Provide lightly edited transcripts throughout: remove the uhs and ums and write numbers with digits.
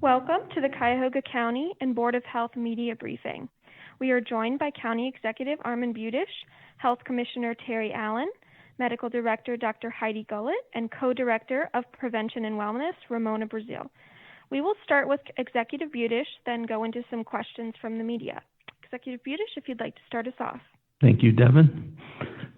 Welcome to the Cuyahoga County and Board of Health Media Briefing. We are joined by County Executive Armin Budish, Health Commissioner Terry Allen, Medical Director Dr. Heidi Gullett, and Co-Director of Prevention and Wellness, Ramona Brazil. We will start with Executive Budish, then go into some questions from the media. Executive Budish, if you'd like to start us off. Thank you, Devin.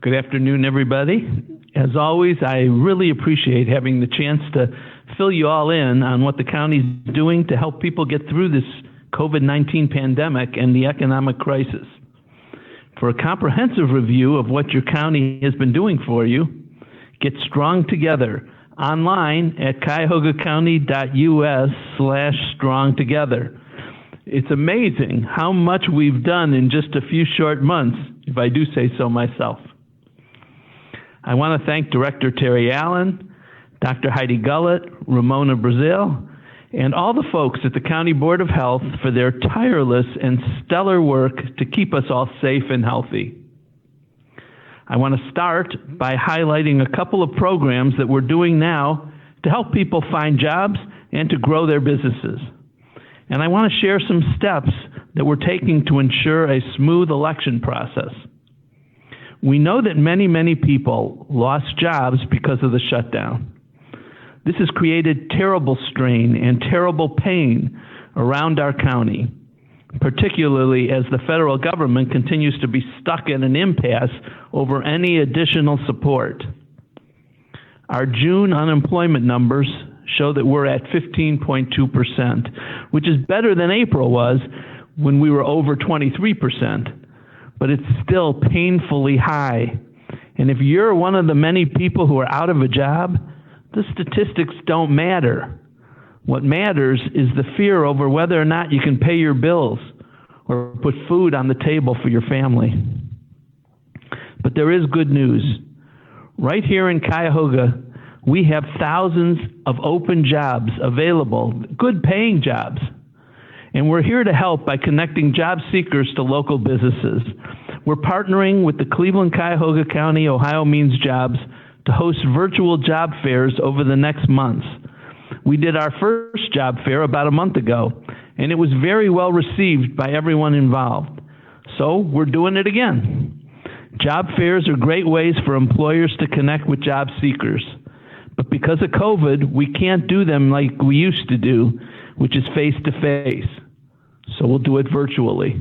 Good afternoon, everybody. As always, I really appreciate having the chance to fill you all in on what the county is doing to help people get through this COVID-19 pandemic and the economic crisis. For a comprehensive review of what your county has been doing for you, get strong together online at cuyahogacounty.us/strongtogether. It's amazing how much we've done in just a few short months, if I do say so myself. I want to thank Director Terry Allen, Dr. Heidi Gullett, Ramona Brazil, and all the folks at the County Board of Health for their tireless and stellar work to keep us all safe and healthy. I want to start by highlighting a couple of programs that we're doing now to help people find jobs and to grow their businesses. And I want to share some steps that we're taking to ensure a smooth election process. We know that many people lost jobs because of the shutdown. This has created terrible strain and terrible pain around our county, particularly as the federal government continues to be stuck in an impasse over any additional support. Our June unemployment numbers show that we're at 15.2%, which is better than April was when we were over 23%, but it's still painfully high. And if you're one of the many people who are out of a job, the statistics don't matter. What matters is the fear over whether or not you can pay your bills or put food on the table for your family. But there is good news. Right here in Cuyahoga, we have thousands of open jobs available, good paying jobs. And we're here to help by connecting job seekers to local businesses. We're partnering with the Cleveland-Cuyahoga County Ohio Means Jobs to host virtual job fairs over the next months. We did our first job fair about a month ago, and it was very well received by everyone involved. So we're doing it again. Job fairs are great ways for employers to connect with job seekers. But because of COVID, we can't do them like we used to do, which is face-to-face. So we'll do it virtually.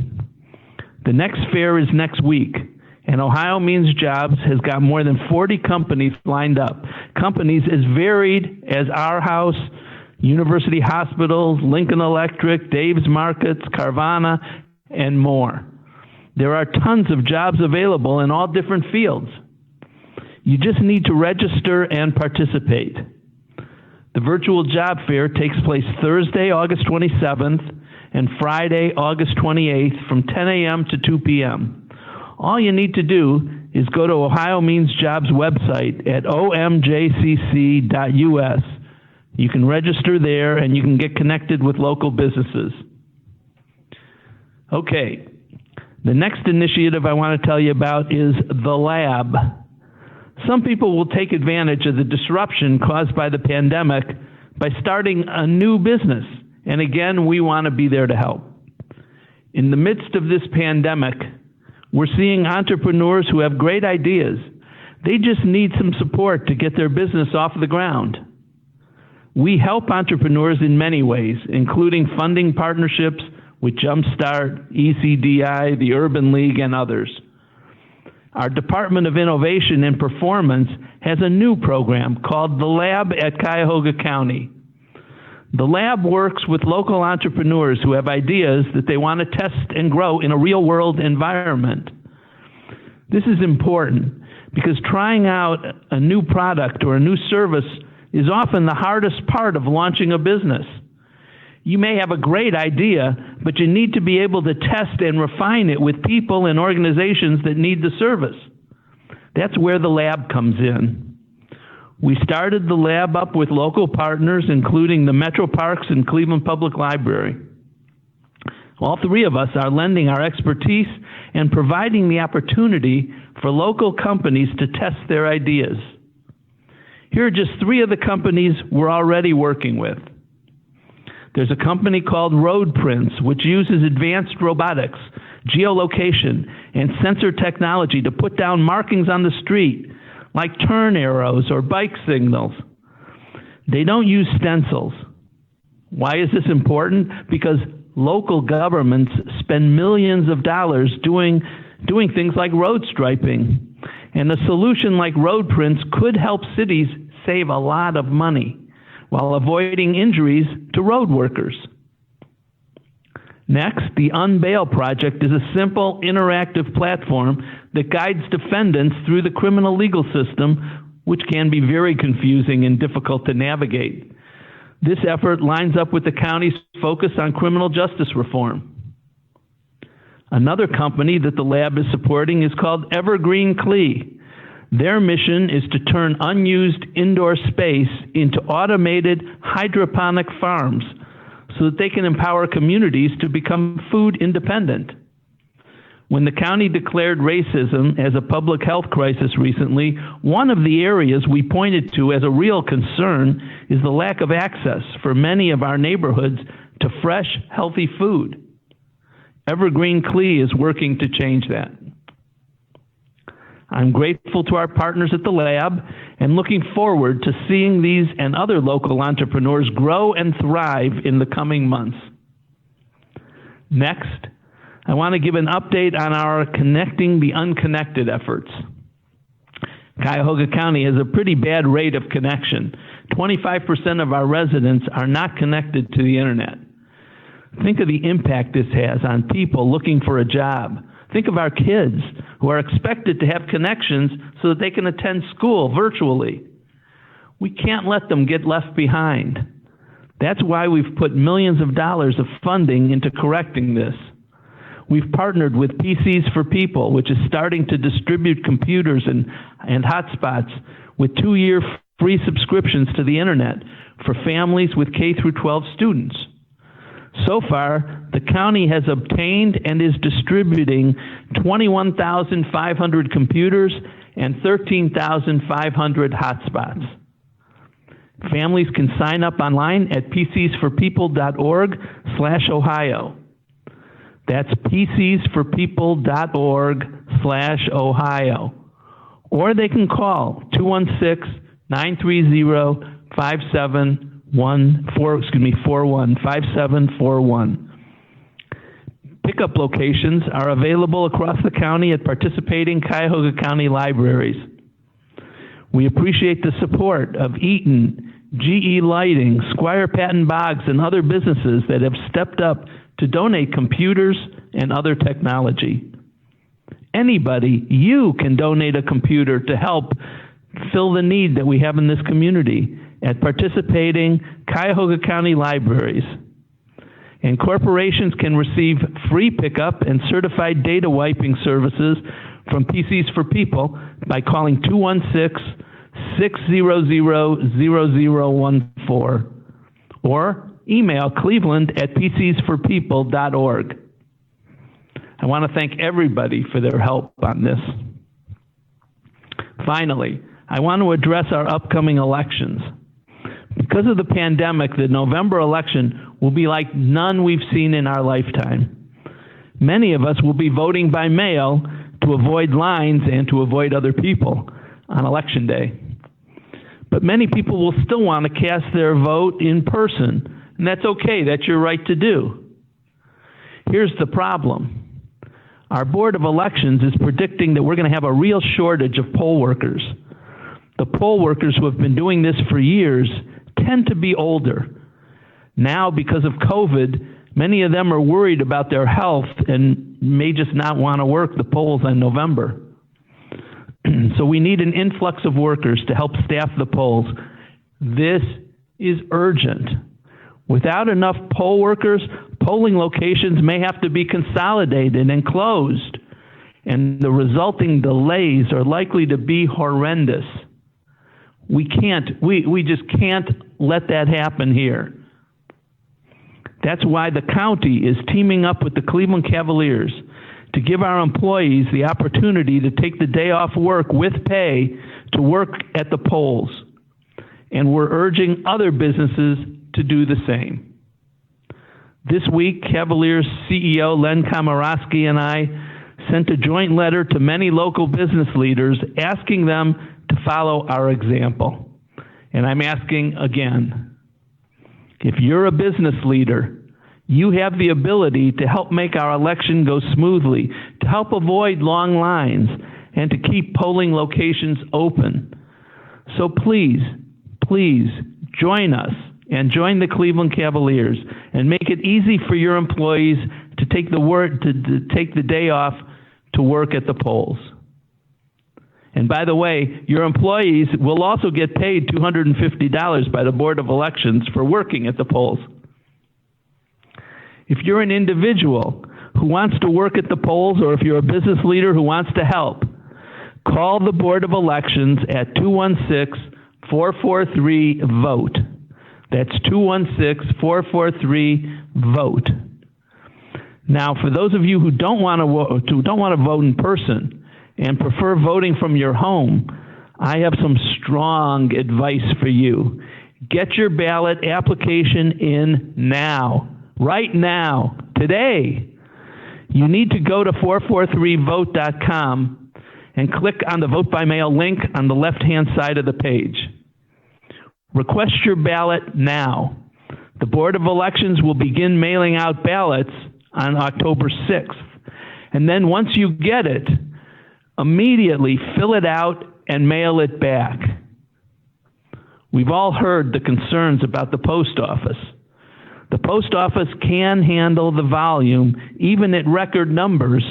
The next fair is next week, and Ohio Means Jobs has got more than 40 companies lined up. Companies as varied as Our House, University Hospitals, Lincoln Electric, Dave's Markets, Carvana, and more. There are tons of jobs available in all different fields. You just need to register and participate. The virtual job fair takes place Thursday, August 27th, and Friday, August 28th from 10 a.m. to 2 p.m. All you need to do is go to Ohio Means Jobs website at omjcc.us. You can register there and you can get connected with local businesses. Okay, the next initiative I want to tell you about is the lab. Some people will take advantage of the disruption caused by the pandemic by starting a new business. And again, we want to be there to help. In the midst of this pandemic, we're seeing entrepreneurs who have great ideas. They just need some support to get their business off the ground. We help entrepreneurs in many ways, including funding partnerships with Jumpstart, ECDI, the Urban League, and others. Our Department of Innovation and Performance has a new program called the Lab at Cuyahoga County. The lab works with local entrepreneurs who have ideas that they want to test and grow in a real-world environment. This is important because trying out a new product or a new service is often the hardest part of launching a business. You may have a great idea, but you need to be able to test and refine it with people and organizations that need the service. That's where the lab comes in. We started the lab up with local partners, including the Metro Parks and Cleveland Public Library. All three of us are lending our expertise and providing the opportunity for local companies to test their ideas. Here are just three of the companies we're already working with. There's a company called Roadprints, which uses advanced robotics, geolocation, and sensor technology to put down markings on the street, like turn arrows or bike signals. They don't use stencils. Why is this important? Because local governments spend millions of dollars doing things like road striping. And a solution like Roadprints could help cities save a lot of money while avoiding injuries to road workers. Next, the Unbail Project is a simple, interactive platform that guides defendants through the criminal legal system, which can be very confusing and difficult to navigate. This effort lines up with the county's focus on criminal justice reform. Another company that the lab is supporting is called Evergreen Clee. Their mission is to turn unused indoor space into automated hydroponic farms so that they can empower communities to become food independent. When the county declared racism as a public health crisis recently, one of the areas we pointed to as a real concern is the lack of access for many of our neighborhoods to fresh, healthy food. Evergreen Clee is working to change that. I'm grateful to our partners at the lab and looking forward to seeing these and other local entrepreneurs grow and thrive in the coming months. Next, I want to give an update on our Connecting the Unconnected efforts. Cuyahoga County has a pretty bad rate of connection. 25% of our residents are not connected to the internet. Think of the impact this has on people looking for a job. Think of our kids who are expected to have connections so that they can attend school virtually. We can't let them get left behind. That's why we've put millions of dollars of funding into correcting this. We've partnered with PCs for People, which is starting to distribute computers and hotspots with 2-year free subscriptions to the internet for families with K-12 students. So far, the county has obtained and is distributing 21,500 computers and 13,500 hotspots. Families can sign up online at pcsforpeople.org/Ohio. That's pcsforpeople.org/Ohio. Or they can call 216-930-5741. Pickup locations are available across the county at participating Cuyahoga County libraries. We appreciate the support of Eaton, GE Lighting, Squire Patton Boggs, and other businesses that have stepped up to donate computers and other technology. Anybody, you can donate a computer to help fill the need that we have in this community at participating Cuyahoga County libraries. And corporations can receive free pickup and certified data wiping services from PCs for People by calling 216-600-0014 or email cleveland@pcsforpeople.org. I want to thank everybody for their help on this. Finally, I want to address our upcoming elections. Because of the pandemic, the November election will be like none we've seen in our lifetime. Many of us will be voting by mail to avoid lines and to avoid other people on Election Day. But many people will still want to cast their vote in person, and that's okay. That's your right to do. Here's the problem. Our Board of Elections is predicting that we're going to have a real shortage of poll workers. The poll workers who have been doing this for years tend to be older. Now, because of COVID, many of them are worried about their health and may just not want to work the polls in November. So we need an influx of workers to help staff the polls. This is urgent. Without enough poll workers, polling locations may have to be consolidated and closed, and the resulting delays are likely to be horrendous. We just can't let that happen here. That's why the county is teaming up with the Cleveland Cavaliers to give our employees the opportunity to take the day off work with pay to work at the polls. And we're urging other businesses to do the same. This week, Cavaliers CEO Len Komorowski and I sent a joint letter to many local business leaders asking them to follow our example. And I'm asking again, if you're a business leader, you have the ability to help make our election go smoothly, to help avoid long lines, and to keep polling locations open. So please join us and join the Cleveland Cavaliers and make it easy for your employees to take the day off to work at the polls. And by the way, your employees will also get paid $250 by the Board of Elections for working at the polls. If you're an individual who wants to work at the polls, or if you're a business leader who wants to help, call the Board of Elections at 216-443-VOTE. That's 216-443-VOTE. Now, for those of you who don't want to vote in person and prefer voting from your home, I have some strong advice for you. Get your ballot application in now, right now, today. You need to go to 443vote.com and click on the Vote by Mail link on the left-hand side of the page. Request your ballot now. The Board of Elections will begin mailing out ballots on October 6th. And then once you get it, immediately fill it out and mail it back. We've all heard the concerns about the post office. The post office can handle the volume, even at record numbers,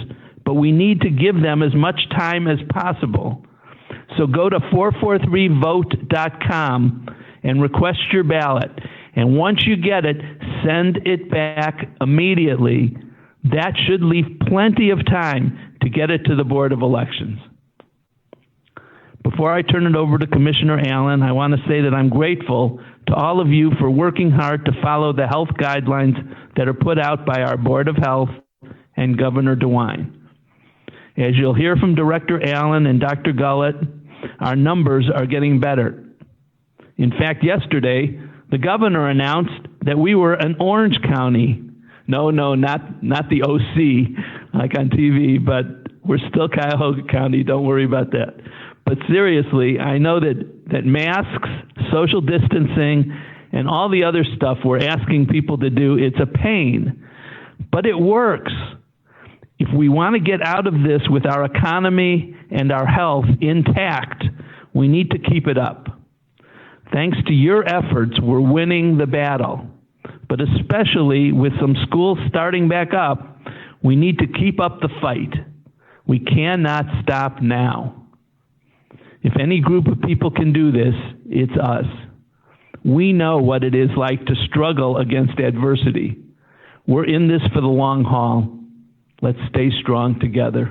but we need to give them as much time as possible. So go to 443vote.com and request your ballot. And once you get it, send it back immediately. That should leave plenty of time to get it to the Board of Elections. Before I turn it over to Commissioner Allen, I want to say that I'm grateful to all of you for working hard to follow the health guidelines that are put out by our Board of Health and Governor DeWine. As you'll hear from Director Allen and Dr. Gullett, our numbers are getting better. In fact, yesterday, the governor announced that we were an orange county. No, not the OC, like on TV, but we're still Cuyahoga County. Don't worry about that. But seriously, I know that masks, social distancing, and all the other stuff we're asking people to do, it's a pain, but it works. If we want to get out of this with our economy and our health intact, we need to keep it up. Thanks to your efforts, we're winning the battle. But especially with some schools starting back up, we need to keep up the fight. We cannot stop now. If any group of people can do this, it's us. We know what it is like to struggle against adversity. We're in this for the long haul. Let's stay strong together.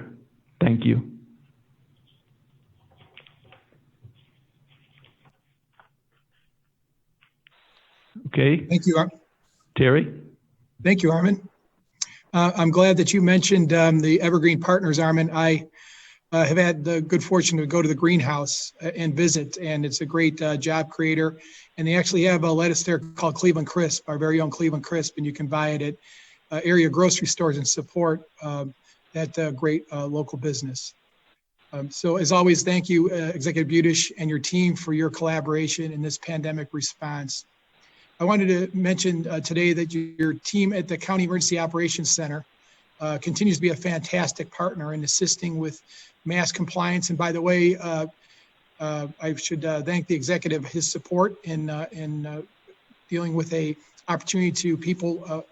Thank you. Okay. Thank you, Terry? Thank you, Armin. I'm glad that you mentioned the Evergreen Partners, Armin. I have had the good fortune to go to the greenhouse and visit, and it's a great job creator. And they actually have a lettuce there called Cleveland Crisp, our very own Cleveland Crisp, and you can buy it at area grocery stores and support that great local business. So as always, thank you, Executive Budish and your team for your collaboration in this pandemic response. I wanted to mention today that your team at the County Emergency Operations Center continues to be a fantastic partner in assisting with mass compliance. And by the way, I should thank the executive, his support in dealing with a opportunity to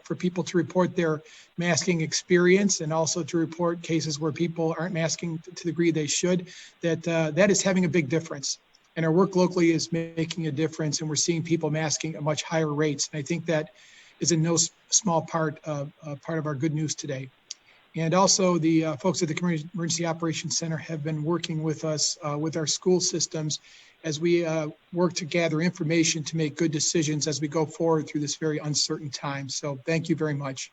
for people to report their masking experience, and also to report cases where people aren't masking to the degree they should. That is having a big difference. And our work locally is making a difference, and we're seeing people masking at much higher rates. And I think that is in no small part of our good news today. And also the folks at the Community Emergency Operations Center have been working with us with our school systems as we work to gather information to make good decisions as we go forward through this very uncertain time. So thank you very much.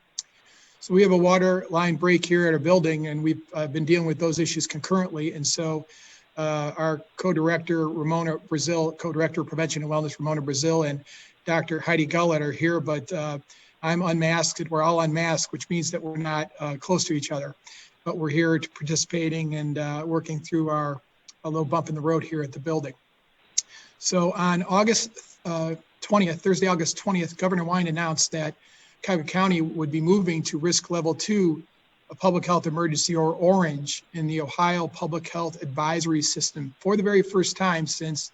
So we have a water line break here at our building, and we've been dealing with those issues concurrently. And so our co-director, Ramona Brazil, co-director of Prevention and Wellness, Ramona Brazil, and Dr. Heidi Gullett are here, but I'm unmasked. We're all unmasked, which means that we're not close to each other, but we're here to participating and working through a little bump in the road here at the building. So on August 20th, Thursday, August 20th, Governor Wine announced that Cuyahoga County would be moving to risk level 2, a public health emergency, or orange, in the Ohio Public Health Advisory System for the very first time since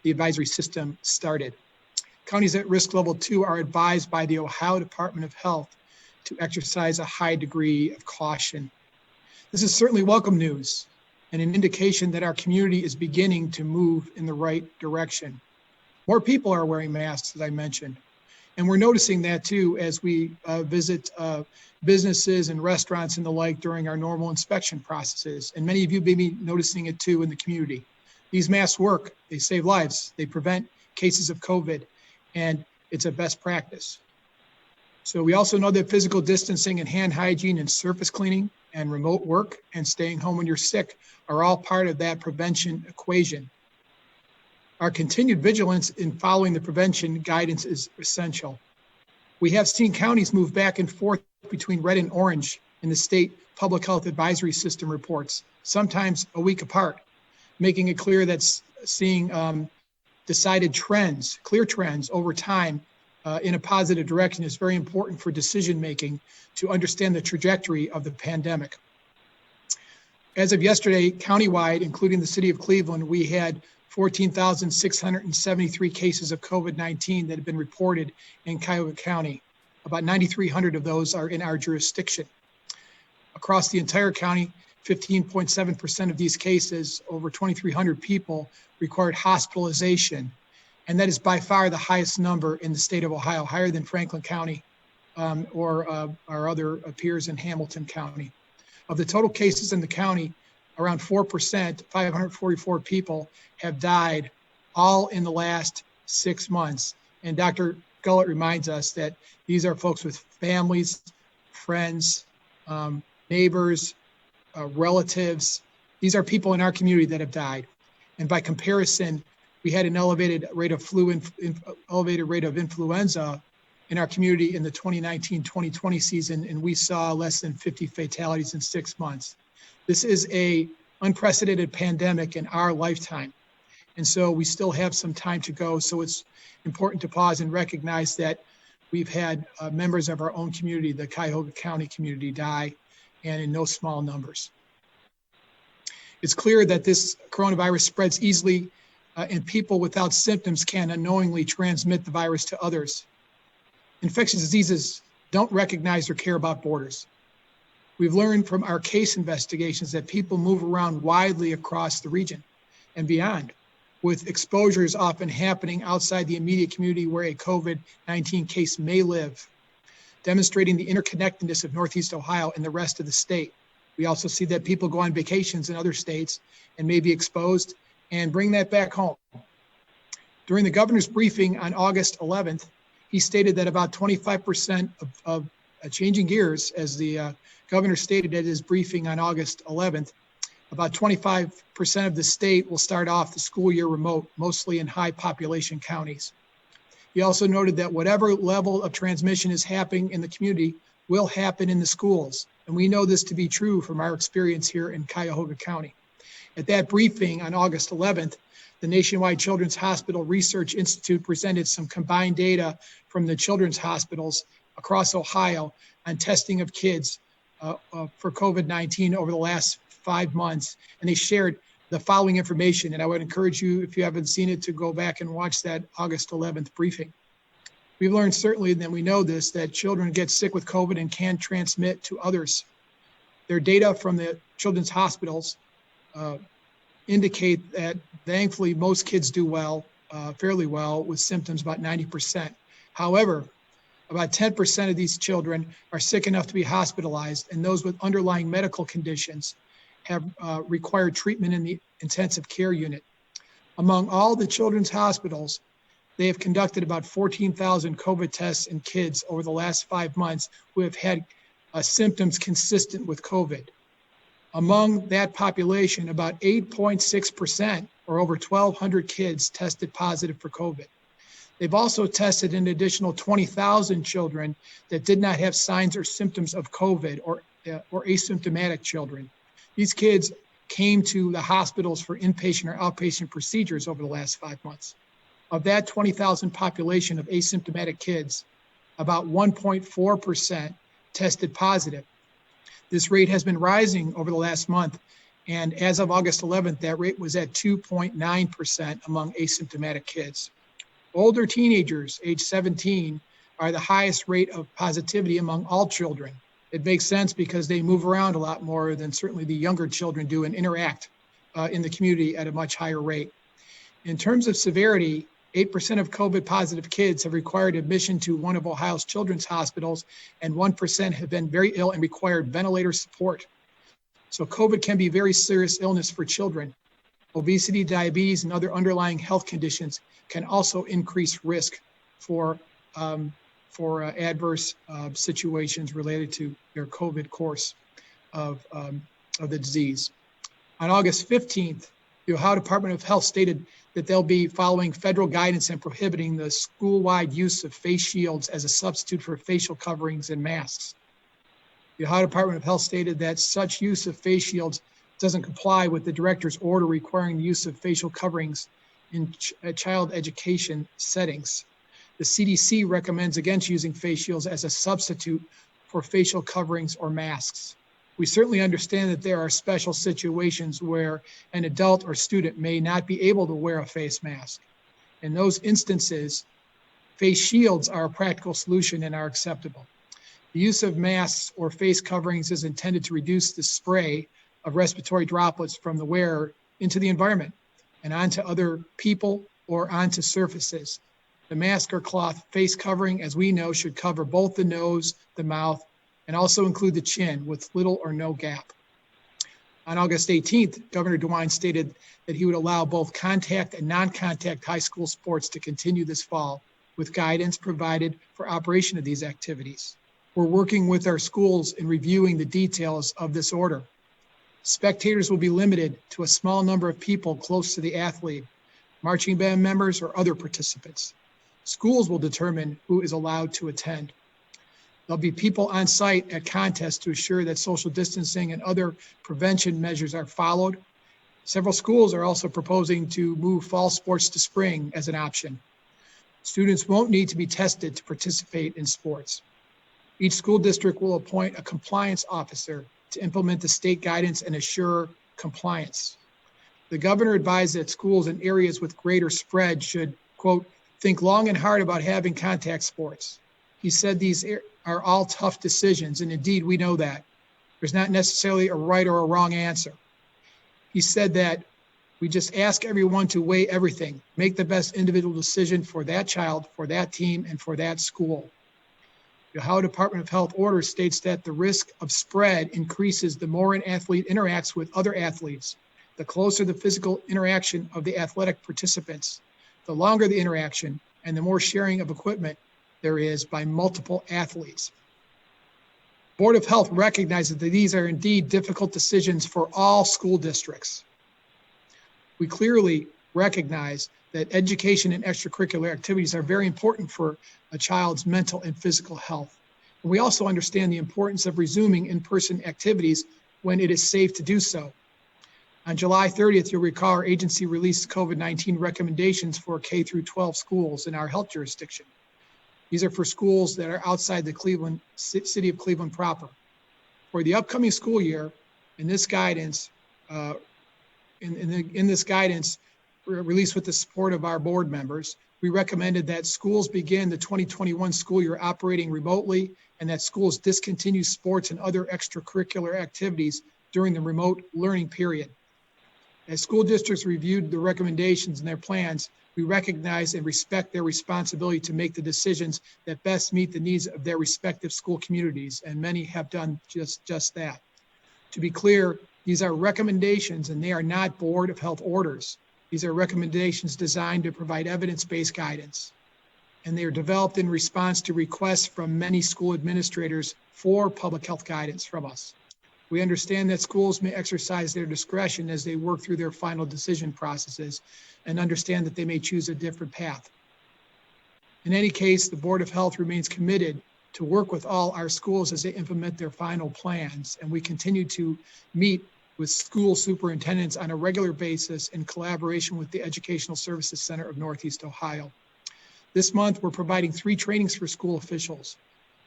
the advisory system started. Counties at risk level 2 are advised by the Ohio Department of Health to exercise a high degree of caution. This is certainly welcome news and an indication that our community is beginning to move in the right direction. More people are wearing masks, as I mentioned, and we're noticing that too as we visit businesses and restaurants and the like during our normal inspection processes. And many of you may be noticing it too in the community. These masks work, they save lives, they prevent cases of COVID, and it's a best practice. So we also know that physical distancing and hand hygiene and surface cleaning and remote work and staying home when you're sick are all part of that prevention equation. Our continued vigilance in following the prevention guidance is essential. We have seen counties move back and forth between red and orange in the state public health advisory system reports, sometimes a week apart, making it clear that seeing decided trends, clear trends over time in a positive direction is very important for decision making to understand the trajectory of the pandemic. As of yesterday, countywide, including the city of Cleveland, we had 14,673 cases of COVID-19 that have been reported in Cuyahoga County. About 9,300 of those are in our jurisdiction. Across the entire county, 15.7% of these cases, over 2,300 people, required hospitalization. And that is by far the highest number in the state of Ohio, higher than Franklin County or our other peers in Hamilton County. Of the total cases in the county, around 4%, 544 people, have died all in the last 6 months. And Dr. Gullett reminds us that these are folks with families, friends, neighbors, relatives. These are people in our community that have died. And by comparison, we had an elevated rate of influenza in our community in the 2019-2020 season, and we saw less than 50 fatalities in 6 months. This is an unprecedented pandemic in our lifetime. And so we still have some time to go. So it's important to pause and recognize that we've had members of our own community, the Cuyahoga County community, die, and in no small numbers. It's clear that this coronavirus spreads easily and people without symptoms can unknowingly transmit the virus to others. Infectious diseases don't recognize or care about borders. We've learned from our case investigations that people move around widely across the region and beyond, with exposures often happening outside the immediate community where a COVID-19 case may live, demonstrating the interconnectedness of Northeast Ohio and the rest of the state. We also see that people go on vacations in other states and may be exposed and bring that back home. During the governor's briefing on August 11th, he stated that about 25% of changing gears, as the governor stated at his briefing on August 11th, about 25% of the state will start off the school year remote, mostly in high population counties. He also noted that whatever level of transmission is happening in the community will happen in the schools. And we know this to be true from our experience here in Cuyahoga County. At that briefing on August 11th, the Nationwide Children's Hospital Research Institute presented some combined data from the children's hospitals across Ohio on testing of kids for COVID-19 over the last 5 months. And they shared the following information. And I would encourage you, if you haven't seen it, to go back and watch that August 11th briefing. We've learned certainly, and we know this, that children get sick with COVID and can transmit to others. Their data from the children's hospitals indicate that thankfully most kids do well, fairly well, with symptoms, about 90%. However, about 10% of these children are sick enough to be hospitalized, and those with underlying medical conditions have required treatment in the intensive care unit. Among all the children's hospitals, they have conducted about 14,000 COVID tests in kids over the last 5 months who have had symptoms consistent with COVID. Among that population, about 8.6%, or over 1,200 kids, tested positive for COVID. They've also tested an additional 20,000 children that did not have signs or symptoms of COVID or asymptomatic children. These kids came to the hospitals for inpatient or outpatient procedures over the last 5 months. Of that 20,000 population of asymptomatic kids, about 1.4% tested positive. This rate has been rising over the last month, and as of August 11th, that rate was at 2.9% among asymptomatic kids. Older teenagers, age 17, are the highest rate of positivity among all children. It makes sense because they move around a lot more than certainly the younger children do and interact in the community at a much higher rate. In terms of severity, 8% of COVID positive kids have required admission to one of Ohio's children's hospitals, and 1% have been very ill and required ventilator support. So COVID can be a very serious illness for children. Obesity, diabetes, and other underlying health conditions can also increase risk for adverse situations related to their COVID course of the disease. On August 15th, the Ohio Department of Health stated that they'll be following federal guidance and prohibiting the school-wide use of face shields as a substitute for facial coverings and masks. The Ohio Department of Health stated that such use of face shields doesn't comply with the director's order requiring the use of facial coverings in child education settings. The CDC recommends against using face shields as a substitute for facial coverings or masks. We certainly understand that there are special situations where an adult or student may not be able to wear a face mask. In those instances, face shields are a practical solution and are acceptable. The use of masks or face coverings is intended to reduce the spray of respiratory droplets from the wearer into the environment and onto other people or onto surfaces. The mask or cloth face covering, as we know, should cover both the nose, the mouth, and also include the chin with little or no gap. On August 18th, Governor DeWine stated that he would allow both contact and non-contact high school sports to continue this fall with guidance provided for operation of these activities. We're working with our schools in reviewing the details of this order. Spectators will be limited to a small number of people close to the athlete, marching band members, or other participants. Schools will determine who is allowed to attend. There'll be people on site at contests to assure that social distancing and other prevention measures are followed. Several schools are also proposing to move fall sports to spring as an option. Students won't need to be tested to participate in sports. Each school district will appoint a compliance officer to implement the state guidance and assure compliance. The governor advised that schools in areas with greater spread should, quote, think long and hard about having contact sports. He said these are all tough decisions, and indeed we know that. There's not necessarily a right or a wrong answer. He said that we just ask everyone to weigh everything, make the best individual decision for that child, for that team, and for that school. The Ohio Department of Health order states that the risk of spread increases the more an athlete interacts with other athletes. The closer the physical interaction of the athletic participants, the longer the interaction, and the more sharing of equipment there is by multiple athletes. Board of Health recognizes that these are indeed difficult decisions for all school districts. We clearly recognize that education and extracurricular activities are very important for a child's mental and physical health. And we also understand the importance of resuming in-person activities when it is safe to do so. On July 30th, you'll recall our agency released COVID-19 recommendations for K through 12 schools in our health jurisdiction. These are for schools that are outside the city of Cleveland proper. For the upcoming school year, in this guidance, released with the support of our board members, we recommended that schools begin the 2021 school year operating remotely and that schools discontinue sports and other extracurricular activities during the remote learning period. As school districts reviewed the recommendations and their plans, we recognize and respect their responsibility to make the decisions that best meet the needs of their respective school communities, and many have done just that. To be clear, these are recommendations and they are not Board of Health orders. These are recommendations designed to provide evidence-based guidance, and they are developed in response to requests from many school administrators for public health guidance from us. We understand that schools may exercise their discretion as they work through their final decision processes and understand that they may choose a different path. In any case, the Board of Health remains committed to work with all our schools as they implement their final plans, and we continue to meet with school superintendents on a regular basis in collaboration with the Educational Services Center of Northeast Ohio. This month, we're providing 3 trainings for school officials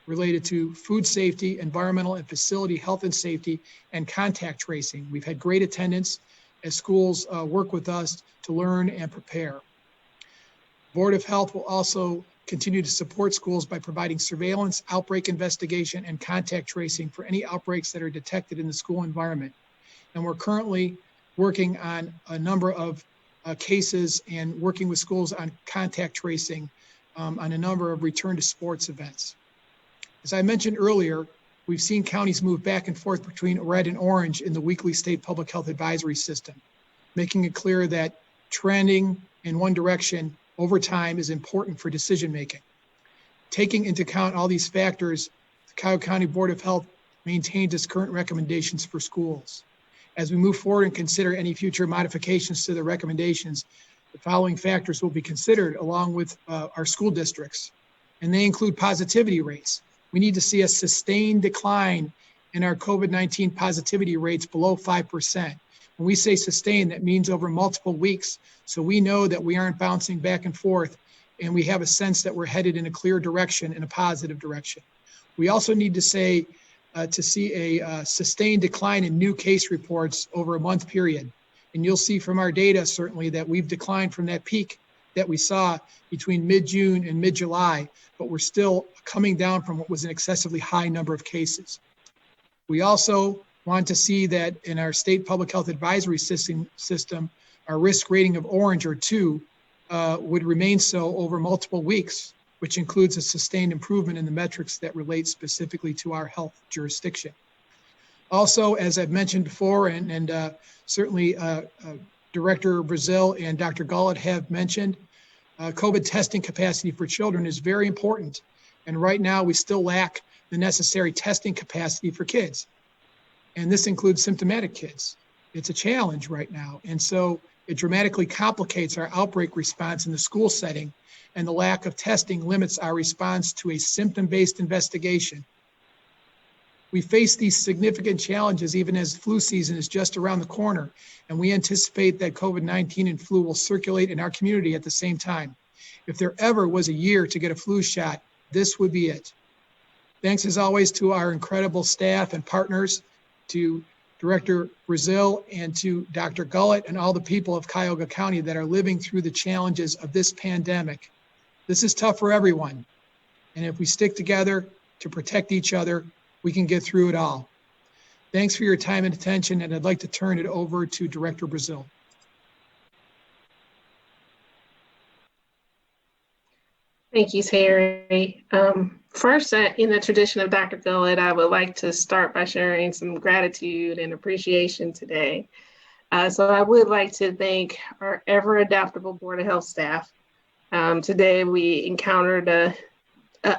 related to food safety, environmental and facility health and safety, and contact tracing. We've had great attendance as schools work with us to learn and prepare. Board of Health will also continue to support schools by providing surveillance, outbreak investigation, and contact tracing for any outbreaks that are detected in the school environment. And we're currently working on a number of cases and working with schools on contact tracing on a number of return to sports events. As I mentioned earlier, we've seen counties move back and forth between red and orange in the weekly state public health advisory system, making it clear that trending in one direction over time is important for decision making. Taking into account all these factors, the Cuyahoga County Board of Health maintains its current recommendations for schools. As we move forward and consider any future modifications to the recommendations, the following factors will be considered along with our school districts, and they include positivity rates. We need to see a sustained decline in our COVID-19 positivity rates below 5%. When we say sustained, that means over multiple weeks. So we know that we aren't bouncing back and forth, and we have a sense that we're headed in a clear direction, in a positive direction. We also need to see a sustained decline in new case reports over a month period. And you'll see from our data, certainly, that we've declined from that peak that we saw between mid-June and mid-July, but we're still coming down from what was an excessively high number of cases. We also want to see that in our state public health advisory system, our risk rating of orange or 2 would remain so over multiple weeks, which includes a sustained improvement in the metrics that relate specifically to our health jurisdiction. Also, as I've mentioned before, and certainly Director Brazil and Dr. Gullett have mentioned, COVID testing capacity for children is very important. And right now we still lack the necessary testing capacity for kids. And this includes symptomatic kids. It's a challenge right now. And so it dramatically complicates our outbreak response in the school setting, and the lack of testing limits our response to a symptom-based investigation. We face these significant challenges even as flu season is just around the corner, and we anticipate that COVID-19 and flu will circulate in our community at the same time. If there ever was a year to get a flu shot, this would be it. Thanks as always to our incredible staff and partners, to Director Brazil and to Dr. Gullett and all the people of Cuyahoga County that are living through the challenges of this pandemic. This is tough for everyone. And if we stick together to protect each other, we can get through it all. Thanks for your time and attention, and I'd like to turn it over to Director Brazil. Thank you, Terry. First, in the tradition of Dr. Gullett, I would like to start by sharing some gratitude and appreciation today. So I would like to thank our ever adaptable Board of Health staff. Today, we encountered an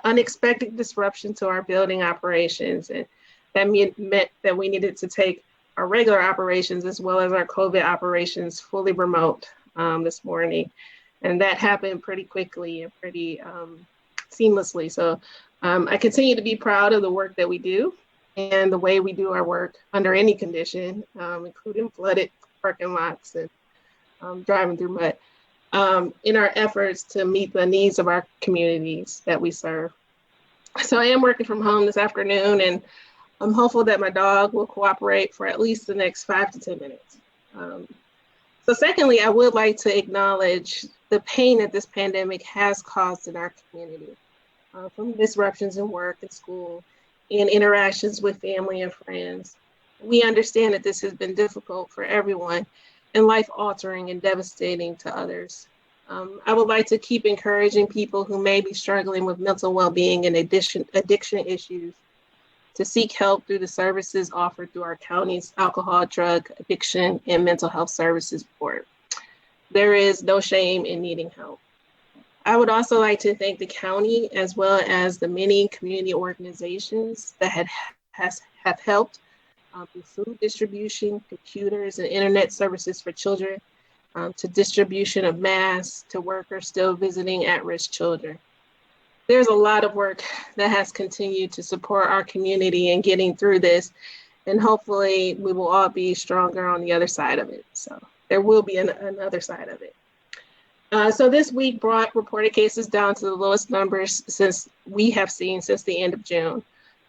unexpected disruption to our building operations, and that meant that we needed to take our regular operations as well as our COVID operations fully remote this morning. And that happened pretty quickly and pretty seamlessly. So I continue to be proud of the work that we do and the way we do our work under any condition, including flooded parking lots and driving through mud, in our efforts to meet the needs of our communities that we serve. So I am working from home this afternoon, and I'm hopeful that my dog will cooperate for at least the next 5 to 10 minutes. So secondly, I would like to acknowledge the pain that this pandemic has caused in our community, from disruptions in work and school and interactions with family and friends. We understand that this has been difficult for everyone and life-altering and devastating to others. I would like to keep encouraging people who may be struggling with mental well-being and addiction issues to seek help through the services offered through our county's alcohol, drug, addiction, and mental health services board. There is no shame in needing help. I would also like to thank the county as well as the many community organizations that have helped through food distribution, computers, and internet services for children, to distribution of masks to workers still visiting at-risk children. there's a lot of work that has continued to support our community in getting through this. And hopefully we will all be stronger on the other side of it. So there will be another side of it. So this week brought reported cases down to the lowest numbers since we have seen since the end of June.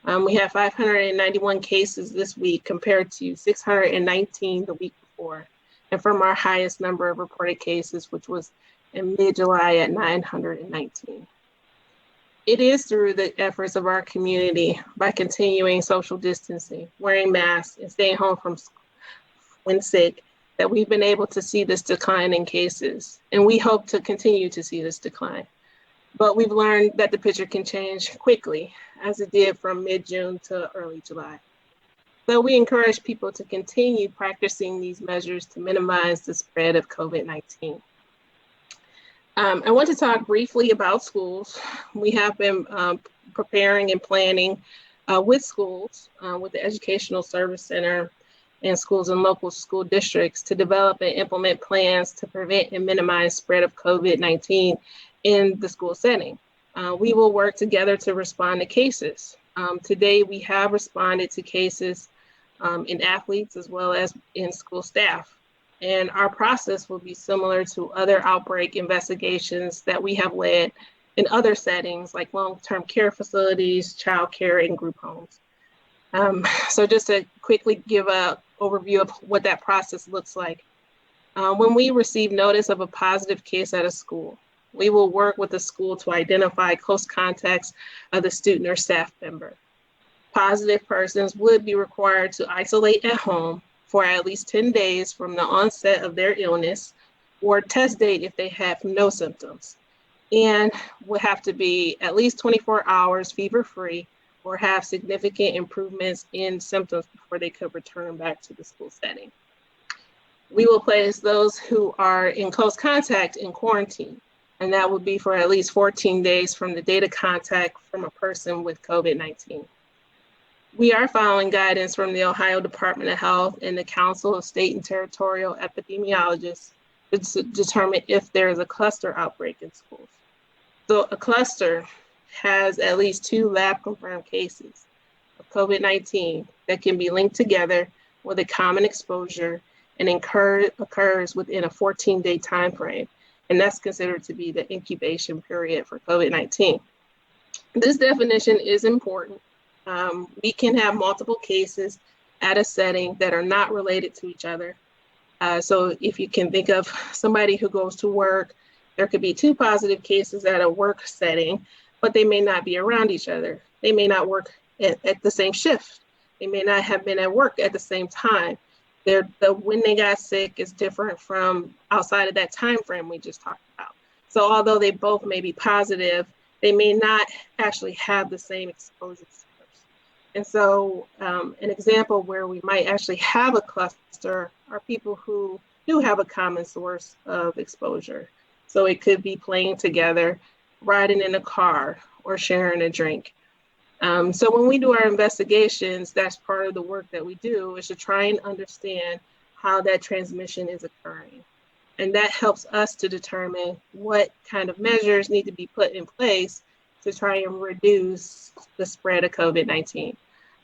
We have 591 cases this week compared to 619 the week before, and from our highest number of reported cases, which was in mid-July at 919. It is through the efforts of our community by continuing social distancing, wearing masks, and staying home from when sick that we've been able to see this decline in cases. And we hope to continue to see this decline. But we've learned that the picture can change quickly, as it did from mid-June to early July. So we encourage people to continue practicing these measures to minimize the spread of COVID-19. I want to talk briefly about schools. We have been preparing and planning with schools, with the Educational Service Center and schools and local school districts to develop and implement plans to prevent and minimize spread of COVID-19 in the school setting. We will work together to respond to cases. Today, we have responded to cases in athletes as well as in school staff. And our process will be similar to other outbreak investigations that we have led in other settings like long-term care facilities, child care, and group homes. So just to quickly give an overview of what that process looks like. When we receive notice of a positive case at a school, we will work with the school to identify close contacts of the student or staff member. Positive persons would be required to isolate at home for at least 10 days from the onset of their illness, or test date if they have no symptoms, and would have to be at least 24 hours fever-free or have significant improvements in symptoms before they could return back to the school setting. We will place those who are in close contact in quarantine, and that would be for at least 14 days from the date of contact from a person with COVID-19. We are following guidance from the Ohio Department of Health and the Council of State and Territorial Epidemiologists to determine if there is a cluster outbreak in schools. So a cluster has at least 2 lab-confirmed cases of COVID-19 that can be linked together with a common exposure and occurs within a 14-day time frame. And that's considered to be the incubation period for COVID-19. This definition is important. We can have multiple cases at a setting that are not related to each other. So if you can think of somebody who goes to work, there could be 2 positive cases at a work setting, but they may not be around each other. They may not work at the same shift. They may not have been at work at the same time. When they got sick is different from outside of that time frame we just talked about. So although they both may be positive, they may not actually have the same exposure. And so an example where we might actually have a cluster are people who do have a common source of exposure. So it could be playing together, riding in a car, or sharing a drink. So when we do our investigations, that's part of the work that we do, is to try and understand how that transmission is occurring. And that helps us to determine what kind of measures need to be put in place to try and reduce the spread of COVID-19.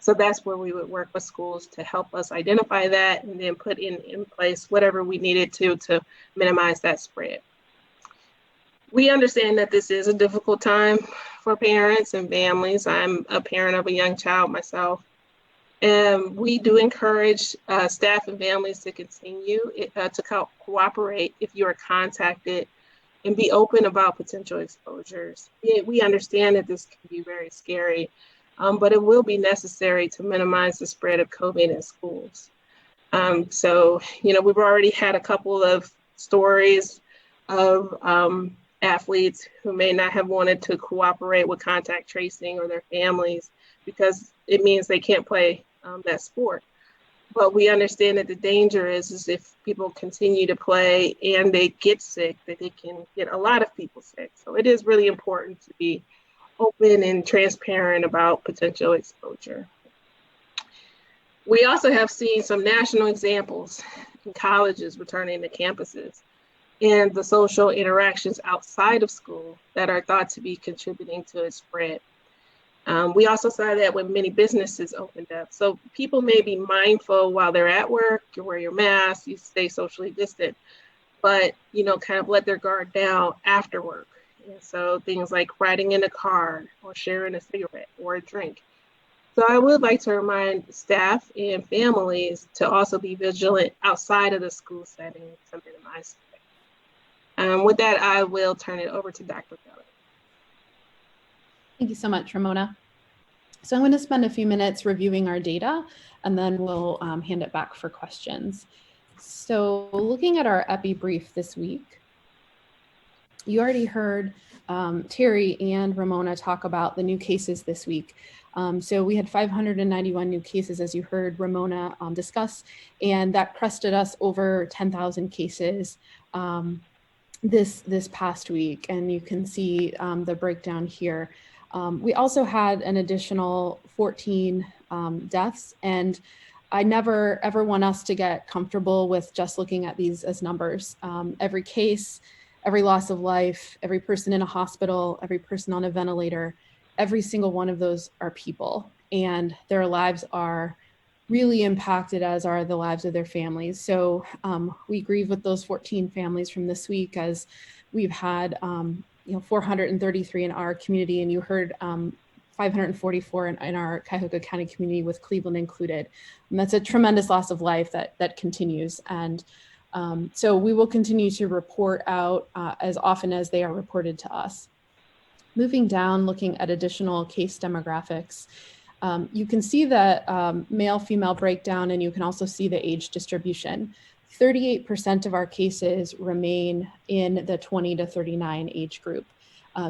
So that's where we would work with schools to help us identify that and then put in place whatever we needed to minimize that spread. We understand that this is a difficult time for parents and families. I'm a parent of a young child myself. And we do encourage staff and families to continue to cooperate if you are contacted and be open about potential exposures. We understand that this can be very scary. But it will be necessary to minimize the spread of COVID in schools. So, we've already had a couple of stories of athletes who may not have wanted to cooperate with contact tracing or their families because it means they can't play that sport. But we understand that the danger is if people continue to play and they get sick, that they can get a lot of people sick. So it is really important to be open and transparent about potential exposure. We also have seen some national examples in colleges returning to campuses. and the social interactions outside of school that are thought to be contributing to its spread. We also saw that when many businesses opened up. So people may be mindful while they're at work, you wear your mask, you stay socially distant, but, kind of let their guard down after work. And so things like riding in a car or sharing a cigarette or a drink. So I would like to remind staff and families to also be vigilant outside of the school setting to minimize spread. With that, I will turn it over to Dr. Keller. Thank you so much, Ramona. So I'm going to spend a few minutes reviewing our data, and then we'll hand it back for questions. So looking at our EPI brief this week, you already heard Terry and Ramona talk about the new cases this week. So we had 591 new cases, as you heard Ramona discuss, and that crested us over 10,000 cases this past week. And you can see the breakdown here. We also had an additional 14 deaths, and I never ever want us to get comfortable with just looking at these as numbers. Every case, every loss of life, every person in a hospital, every person on a ventilator, every single one of those are people, and their lives are really impacted, as are the lives of their families. So we grieve with those 14 families from this week, as we've had 433 in our community, and you heard 544 in our Cuyahoga County community, with Cleveland included. And that's a tremendous loss of life that continues. And so we will continue to report out as often as they are reported to us. Moving down, looking at additional case demographics, you can see the male-female breakdown, and you can also see the age distribution. 38% of our cases remain in the 20 to 39 age group.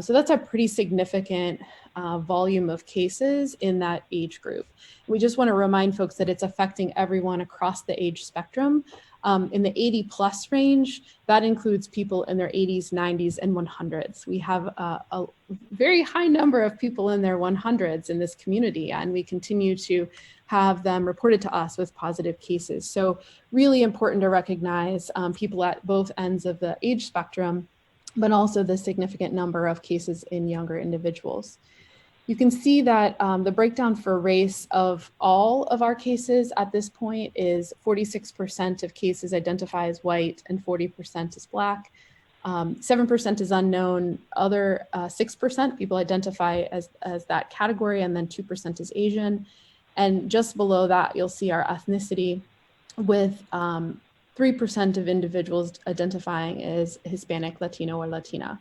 So that's a pretty significant volume of cases in that age group. We just want to remind folks that it's affecting everyone across the age spectrum. In the 80 plus range, that includes people in their 80s, 90s, and 100s. We have a very high number of people in their 100s in this community, and we continue to have them reported to us with positive cases. So really important to recognize people at both ends of the age spectrum, but also the significant number of cases in younger individuals. You can see that the breakdown for race of all of our cases at this point is 46% of cases identify as white and 40% as Black. 7% is unknown. Other 6% people identify as that category, and then 2% is Asian. And just below that, you'll see our ethnicity, with 3% of individuals identifying as Hispanic, Latino, or Latina.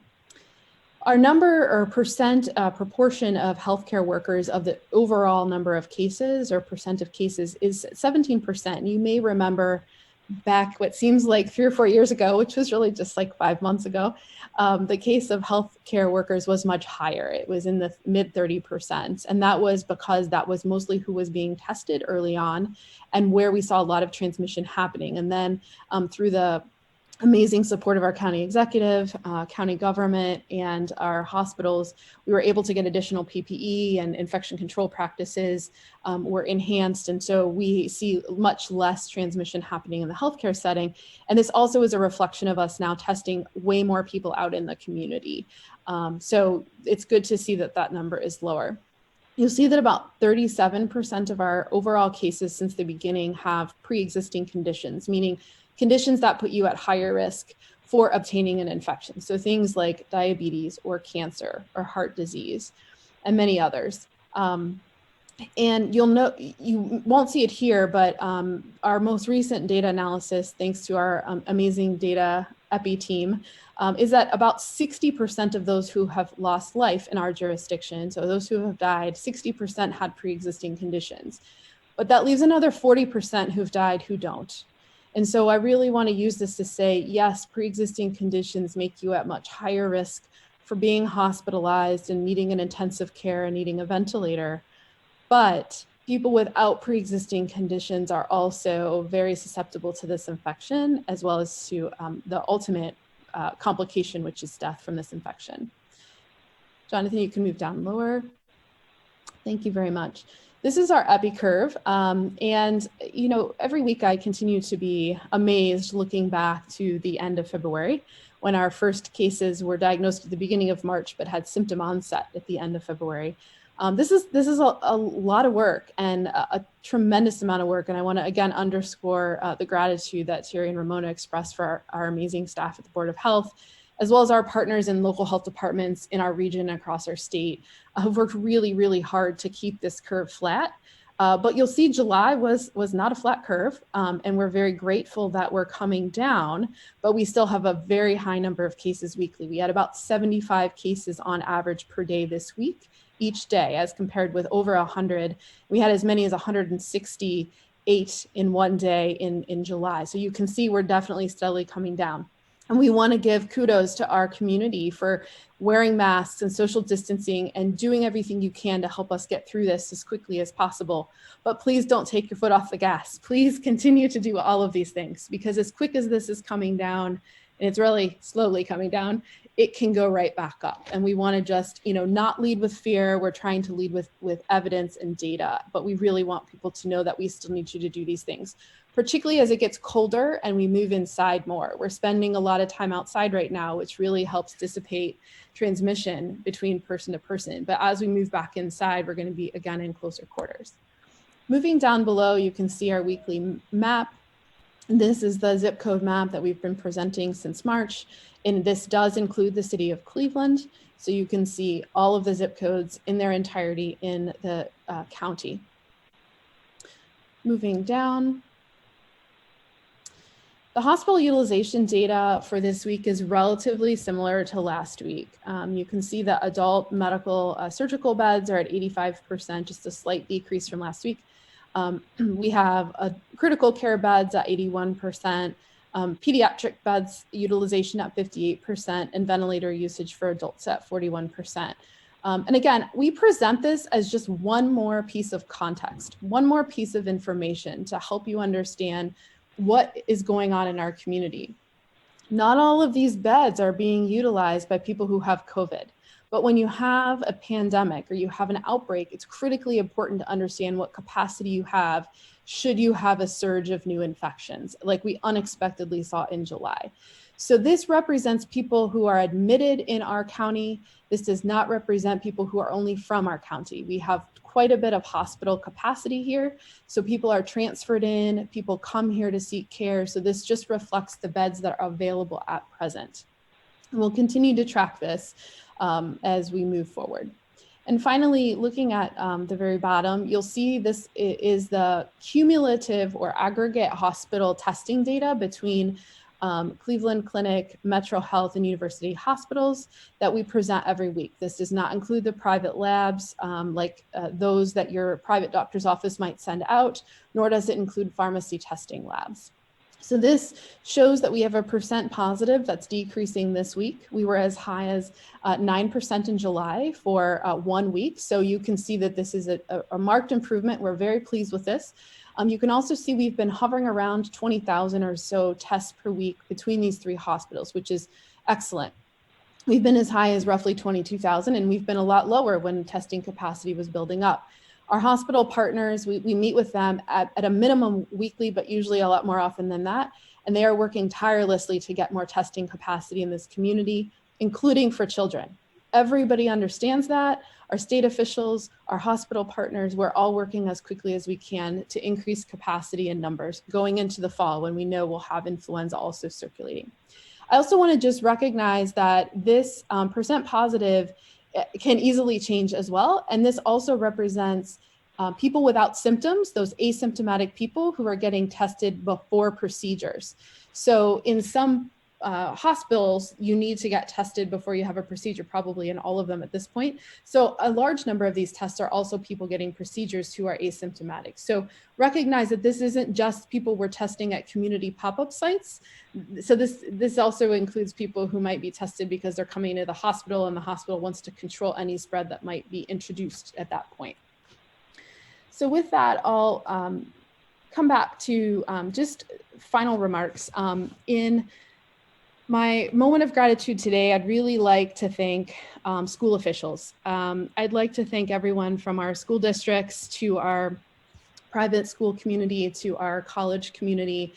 Our number or proportion of healthcare workers of the overall number of cases, or percent of cases, is 17%. You may remember back what seems like 3 or 4 years ago, which was really just like 5 months ago, the case of healthcare workers was much higher. It was in the mid 30%. And that was because that was mostly who was being tested early on and where we saw a lot of transmission happening. And then through the amazing support of our county executive, county government, and our hospitals, we were able to get additional PPE, and infection control practices were enhanced. And so we see much less transmission happening in the healthcare setting. And this also is a reflection of us now testing way more people out in the community. So it's good to see that that number is lower. You'll see that about 37% of our overall cases since the beginning have pre-existing conditions, meaning conditions that put you at higher risk for obtaining an infection. So things like diabetes or cancer or heart disease and many others. And you'll know, you won't see it here, but our most recent data analysis, thanks to our amazing data EPI team, is that about 60% of those who have lost life in our jurisdiction, so those who have died, 60% had pre-existing conditions. But that leaves another 40% who've died who don't. And so I really want to use this to say, yes, pre-existing conditions make you at much higher risk for being hospitalized and needing an intensive care and needing a ventilator. But people without pre-existing conditions are also very susceptible to this infection, as well as to the ultimate complication, which is death from this infection. Jonathan, you can move down lower. Thank you very much. This is our epi curve. And, every week I continue to be amazed looking back to the end of February when our first cases were diagnosed at the beginning of March, but had symptom onset at the end of February. This is a lot of work and a tremendous amount of work. And I want to again underscore the gratitude that Terry and Ramona expressed for our amazing staff at the Board of Health, as well as our partners in local health departments in our region and across our state, who've worked really, really hard to keep this curve flat. But you'll see July was not a flat curve, and we're very grateful that we're coming down, but we still have a very high number of cases weekly. We had about 75 cases on average per day this week, each day, as compared with over 100. We had as many as 168 in one day in July. So you can see we're definitely steadily coming down. And we want to give kudos to our community for wearing masks and social distancing and doing everything you can to help us get through this as quickly as possible. But please don't take your foot off the gas. Please continue to do all of these things, because as quick as this is coming down, and it's really slowly coming down, it can go right back up. And we want to just, not lead with fear. We're trying to lead with evidence and data, but we really want people to know that we still need you to do these things, particularly as it gets colder and we move inside more. We're spending a lot of time outside right now, which really helps dissipate transmission between person to person. But as we move back inside, we're going to be again in closer quarters. Moving down below, you can see our weekly map. This is the zip code map that we've been presenting since March, and this does include the city of Cleveland. So you can see all of the zip codes in their entirety in the county. Moving down. The hospital utilization data for this week is relatively similar to last week. You can see that adult medical surgical beds are at 85%, just a slight decrease from last week. We have critical care beds at 81%, pediatric beds utilization at 58%, and ventilator usage for adults at 41%. And again, we present this as just one more piece of context, one more piece of information to help you understand what is going on in our community. Not all of these beds are being utilized by people who have COVID. But when you have a pandemic or you have an outbreak, it's critically important to understand what capacity you have should you have a surge of new infections, like we unexpectedly saw in July. So this represents people who are admitted in our county. This does not represent people who are only from our county. We have quite a bit of hospital capacity here. So people are transferred in, people come here to seek care. So this just reflects the beds that are available at present. And we'll continue to track this as we move forward. And finally, looking at the very bottom, you'll see this is the cumulative or aggregate hospital testing data between Cleveland Clinic, Metro Health, and University hospitals that we present every week. This does not include the private labs like those that your private doctor's office might send out, nor does it include pharmacy testing labs. So this shows that we have a percent positive that's decreasing this week. We were as high as 9% in July for 1 week. So you can see that this is a marked improvement. We're very pleased with this. You can also see we've been hovering around 20,000 or so tests per week between these three hospitals, which is excellent. We've been as high as roughly 22,000, and we've been a lot lower when testing capacity was building up. Our hospital partners, we meet with them at a minimum weekly, but usually a lot more often than that. And they are working tirelessly to get more testing capacity in this community, including for children. Everybody understands that. Our state officials, our hospital partners, we're all working as quickly as we can to increase capacity and numbers going into the fall when we know we'll have influenza also circulating. I also want to just recognize that this percent positive can easily change as well. And this also represents people without symptoms, those asymptomatic people who are getting tested before procedures. So in some hospitals, you need to get tested before you have a procedure, probably in all of them at this point. So a large number of these tests are also people getting procedures who are asymptomatic. So recognize that this isn't just people we're testing at community pop-up sites. So this also includes people who might be tested because they're coming to the hospital and the hospital wants to control any spread that might be introduced at that point. So with that, I'll come back to just final remarks. In My moment of gratitude today, I'd really like to thank school officials. I'd like to thank everyone from our school districts to our private school community to our college community.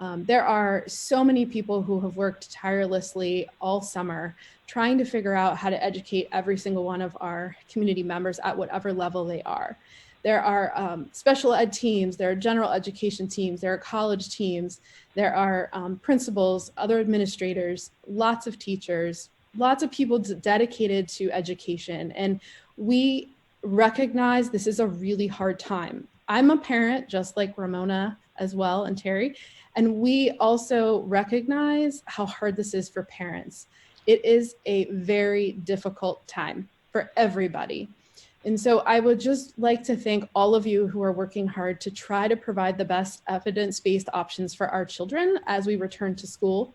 There are so many people who have worked tirelessly all summer trying to figure out how to educate every single one of our community members at whatever level they are. There are special ed teams, there are general education teams, there are college teams, there are principals, other administrators, lots of teachers, lots of people dedicated to education. And we recognize this is a really hard time. I'm a parent, just like Ramona as well, and Terry, and we also recognize how hard this is for parents. It is a very difficult time for everybody. And so I would just like to thank all of you who are working hard to try to provide the best evidence-based options for our children as we return to school.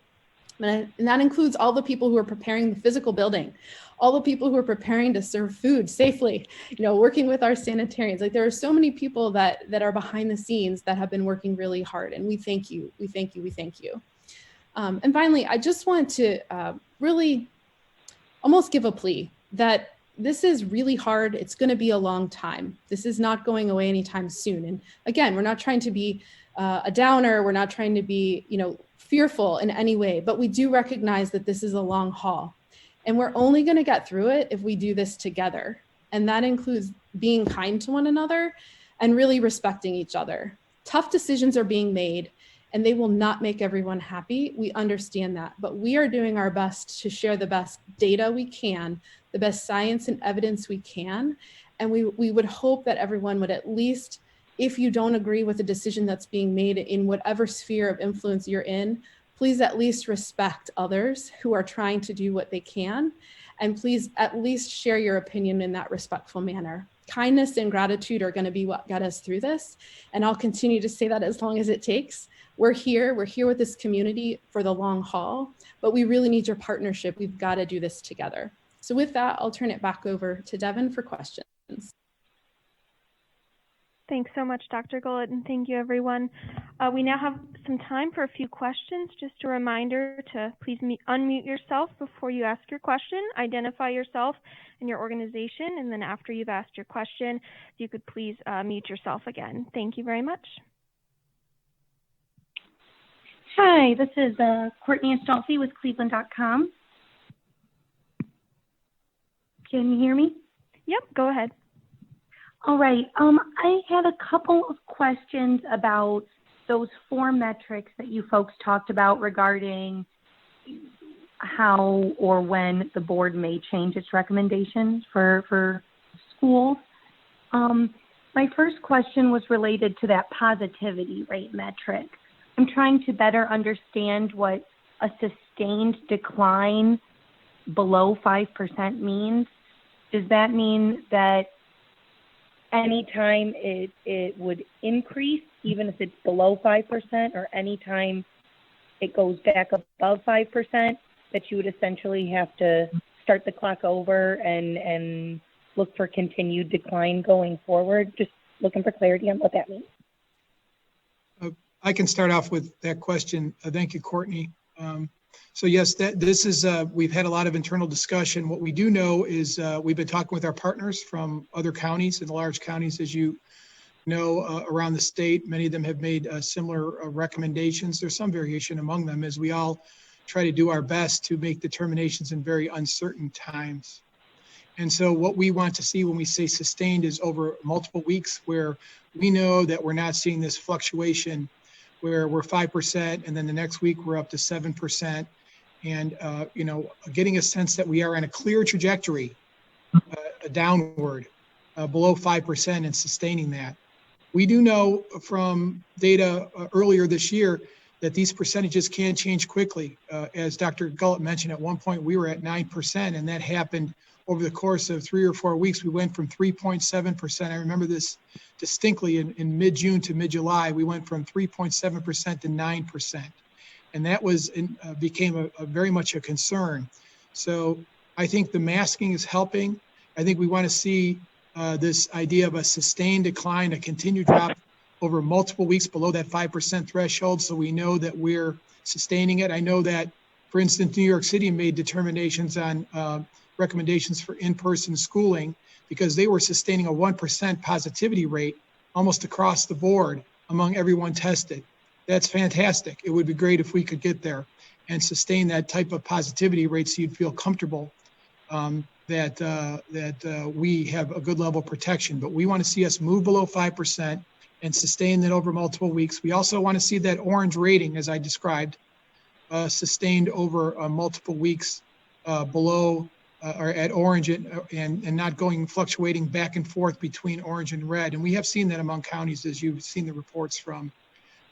And that includes all the people who are preparing the physical building, all the people who are preparing to serve food safely, working with our sanitarians. Like, there are so many people that are behind the scenes that have been working really hard, and we thank you, we thank you, we thank you. And finally, I just want to really almost give a plea that this is really hard. It's going to be a long time. This is not going away anytime soon. And again, we're not trying to be a downer. We're not trying to be, fearful in any way, but we do recognize that this is a long haul. And we're only going to get through it if we do this together. And that includes being kind to one another and really respecting each other. Tough decisions are being made, and they will not make everyone happy. We understand that, but we are doing our best to share the best data we can, the best science and evidence we can. And we would hope that everyone would, at least, if you don't agree with the decision that's being made in whatever sphere of influence you're in, please at least respect others who are trying to do what they can. And please at least share your opinion in that respectful manner. Kindness and gratitude are going to be what got us through this. And I'll continue to say that as long as it takes. We're here with this community for the long haul, but we really need your partnership. We've got to do this together. So with that, I'll turn it back over to Devin for questions. Thanks so much, Dr. Gullett, and thank you, everyone. We now have some time for a few questions. Just a reminder to please unmute yourself before you ask your question, identify yourself and your organization, and then after you've asked your question, if you could please mute yourself again. Thank you very much. Hi, this is Courtney Astolfi with Cleveland.com. Can you hear me? Yep, go ahead. All right. I had a couple of questions about those 4 metrics that you folks talked about regarding how or when the board may change its recommendations for schools. My first question was related to that positivity rate metric. I'm trying to better understand what a sustained decline below 5% means. Does that mean that anytime it would increase, even if it's below 5%, or anytime it goes back above 5%, that you would essentially have to start the clock over and look for continued decline going forward? Just looking for clarity on what that means. I can start off with that question. Thank you, Courtney. So yes, this is, we've had a lot of internal discussion. What we do know is we've been talking with our partners from other counties and large counties, as you know, around the state. Many of them have made similar recommendations. There's some variation among them as we all try to do our best to make determinations in very uncertain times. And so what we want to see when we say sustained is over multiple weeks, where we know that we're not seeing this fluctuation where we're 5% and then the next week we're up to 7%. And, getting a sense that we are on a clear trajectory downward below 5% and sustaining that. We do know from data earlier this year that these percentages can change quickly. As Dr. Gullett mentioned, at one point we were at 9%, and that happened over the course of 3 or 4 weeks. We went from 3.7%. I remember this distinctly in mid-June to mid-July. We went from 3.7% to 9%. And that became a very much a concern. So I think the masking is helping. I think we want to see this idea of a sustained decline, a continued drop over multiple weeks below that 5% threshold, so we know that we're sustaining it. I know that For instance, New York City made determinations on recommendations for in-person schooling because they were sustaining a 1% positivity rate almost across the board among everyone tested. That's fantastic. It would be great if we could get there and sustain that type of positivity rate so you'd feel comfortable that we have a good level of protection. But we want to see us move below 5% and sustain that over multiple weeks. We also want to see that orange rating, as I described, sustained over multiple weeks below or at orange and not fluctuating back and forth between orange and red. And we have seen that among counties, as you've seen the reports from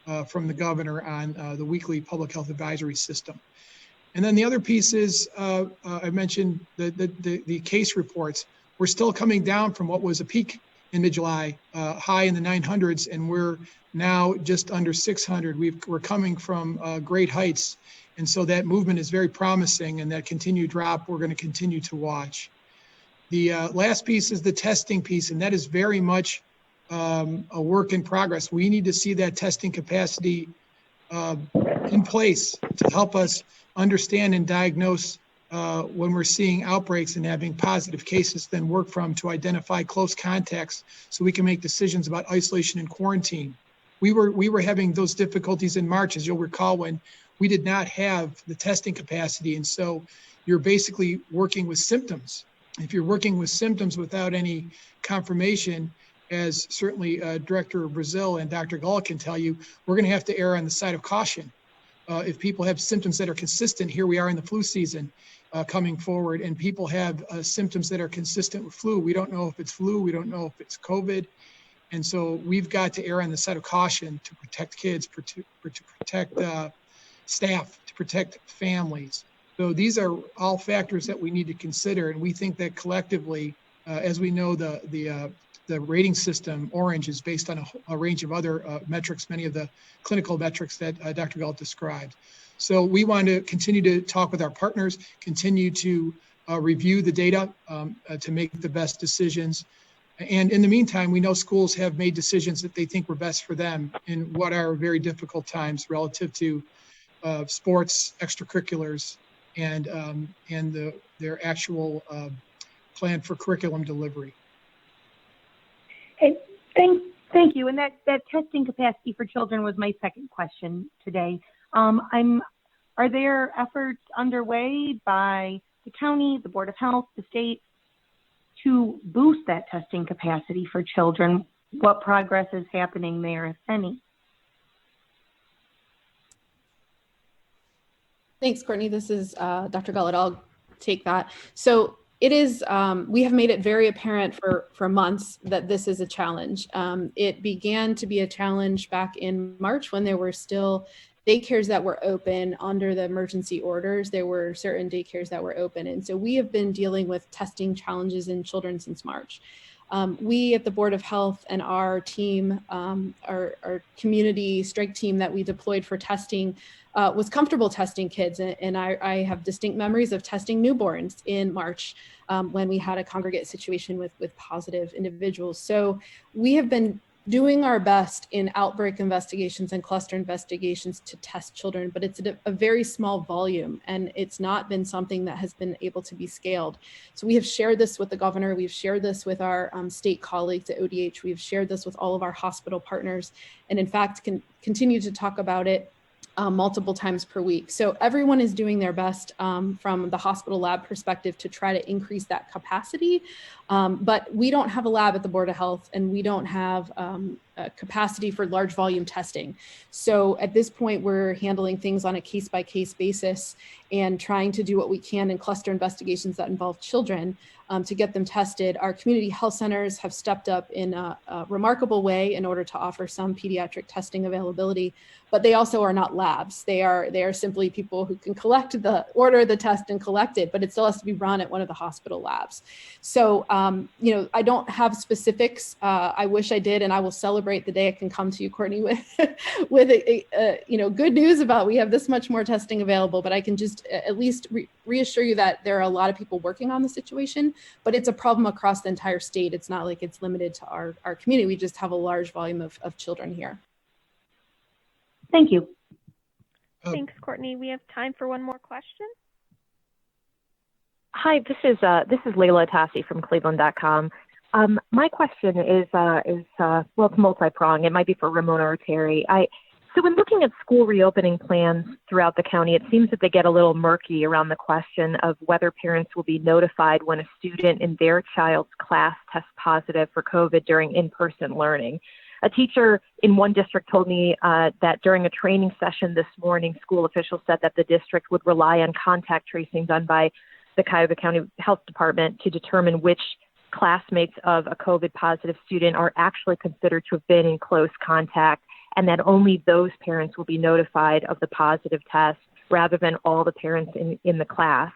the governor on the weekly public health advisory system. And then the other piece is, I mentioned the case reports. We're still coming down from what was a peak in mid-July, high in the 900s, and we're now just under 600. We're coming from great heights. And so that movement is very promising, and that continued drop we're going to continue to watch. The last piece is the testing piece, and that is very much a work in progress. We need to see that testing capacity in place to help us understand and diagnose when we're seeing outbreaks and having positive cases, then work from to identify close contacts so we can make decisions about isolation and quarantine. We were having those difficulties in March, as you'll recall, when we did not have the testing capacity. And so you're basically working with symptoms. If you're working with symptoms without any confirmation, as certainly Director Brazil and Dr. Gullett can tell you, we're going to have to err on the side of caution. If people have symptoms that are consistent, here we are in the flu season coming forward, and people have symptoms that are consistent with flu. We don't know if it's flu, we don't know if it's COVID. And so we've got to err on the side of caution to protect kids, to protect staff, to protect families. So these are all factors that we need to consider. And we think that collectively, as we know, the rating system, orange, is based on a range of other metrics, many of the clinical metrics that Dr. Gullett described. So we want to continue to talk with our partners, continue to review the data to make the best decisions. And in the meantime, we know schools have made decisions that they think were best for them in what are very difficult times relative to sports, extracurriculars, and their actual plan for curriculum delivery. Hey, thank you. And that testing capacity for children was my second question today. Are there efforts underway by the county, the Board of Health, the state, to boost that testing capacity for children? What progress is happening there, if any? Thanks, Courtney. This is Dr. Gullett. I'll take that. So it is, we have made it very apparent for months that this is a challenge. It began to be a challenge back in March when there were still daycares that were open under the emergency orders. There were certain daycares that were open. And so we have been dealing with testing challenges in children since March. We at the Board of Health and our team, our community strike team that we deployed for testing was comfortable testing kids. And I have distinct memories of testing newborns in March when we had a congregate situation with positive individuals. So we have been doing our best in outbreak investigations and cluster investigations to test children, but it's a very small volume, and it's not been something that has been able to be scaled. So we have shared this with the governor, we've shared this with our state colleagues at ODH, we've shared this with all of our hospital partners, and in fact can continue to talk about it multiple times per week. So everyone is doing their best from the hospital lab perspective to try to increase that capacity. But we don't have a lab at the Board of Health, and we don't have a capacity for large volume testing. So at this point, we're handling things on a case-by-case basis and trying to do what we can in cluster investigations that involve children to get them tested. Our community health centers have stepped up in a remarkable way in order to offer some pediatric testing availability, but they also are not labs. They are simply people who can order the test and collect it, but it still has to be run at one of the hospital labs. So, I don't have specifics. I wish I did, and I will celebrate the day I can come to you, Courtney, with good news about we have this much more testing available, but I can just at least reassure you that there are a lot of people working on the situation, but it's a problem across the entire state. It's not like it's limited to our community. We just have a large volume of children here. Thank you. Thanks, Courtney. We have time for one more question. Hi, this is Layla Tassi from Cleveland.com. My question is well, it's multi-pronged. It might be for Ramona or Terry. So when looking at school reopening plans throughout the county, it seems that they get a little murky around the question of whether parents will be notified when a student in their child's class tests positive for COVID during in-person learning. A teacher in one district told me that during a training session this morning, school officials said that the district would rely on contact tracing done by the Cuyahoga County Health Department to determine which classmates of a COVID positive student are actually considered to have been in close contact, and that only those parents will be notified of the positive test rather than all the parents in the class.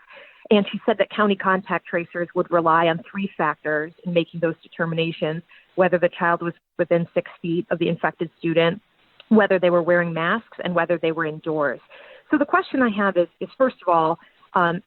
And she said that county contact tracers would rely on 3 factors in making those determinations: whether the child was within 6 feet of the infected student, whether they were wearing masks, and whether they were indoors. So the question I have is first of all,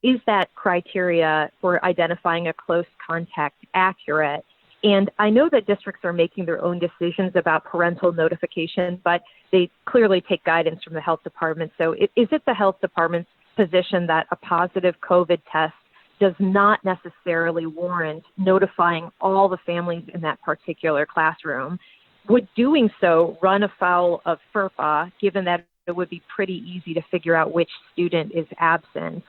is that criteria for identifying a close contact accurate? And I know that districts are making their own decisions about parental notification, but they clearly take guidance from the health department. So is it the health department's position that a positive COVID test does not necessarily warrant notifying all the families in that particular classroom? Would doing so run afoul of FERPA, given that it would be pretty easy to figure out which student is absent?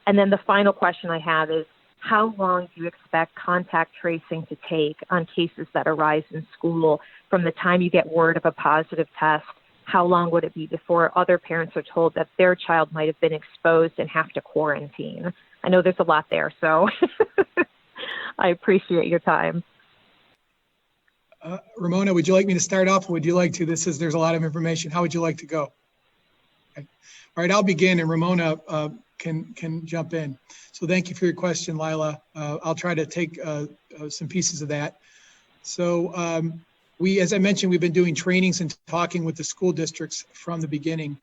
And then the final question I have is, how long do you expect contact tracing to take on cases that arise in school from the time you get word of a positive test? How long would it be before other parents are told that their child might have been exposed and have to quarantine? I know there's a lot there, so I appreciate your time. Ramona, would you like me to start off, or would you like to? There's a lot of information. How would you like to go? Okay. All right, I'll begin, and Ramona can jump in. So thank you for your question, Lila. I'll try to take some pieces of that. So as I mentioned, we've been doing trainings and talking with the school districts from the beginning.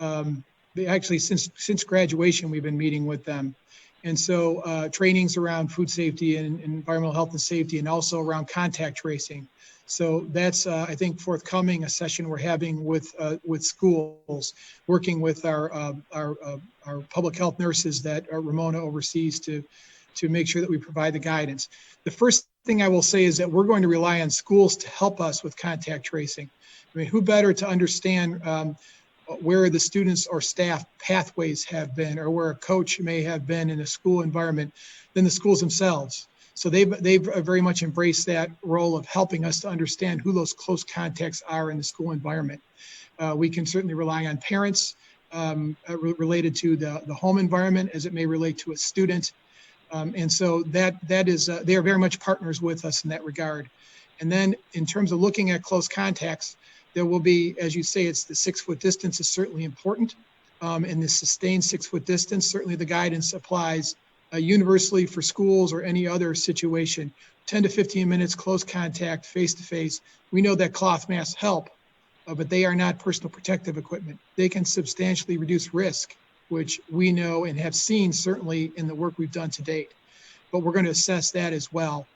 Actually, since graduation, we've been meeting with them. And so trainings around food safety and environmental health and safety, and also around contact tracing. So that's, I think, forthcoming, a session we're having with schools, working with our public health nurses that Ramona oversees to make sure that we provide the guidance. The first thing I will say is that we're going to rely on schools to help us with contact tracing. I mean, who better to understand where the students or staff pathways have been, or where a coach may have been in a school environment, than the schools themselves. So they've very much embraced that role of helping us to understand who those close contacts are in the school environment. We can certainly rely on parents related to the home environment as it may relate to a student. And so that is, they are very much partners with us in that regard. And then in terms of looking at close contacts, there will be, as you say, it's the 6-foot distance is certainly important. And the sustained 6-foot distance, certainly the guidance applies universally for schools or any other situation. 10 to 15 minutes close contact, face-to-face. We know that cloth masks help, but they are not personal protective equipment. They can substantially reduce risk, which we know and have seen certainly in the work we've done to date. But we're going to assess that as well.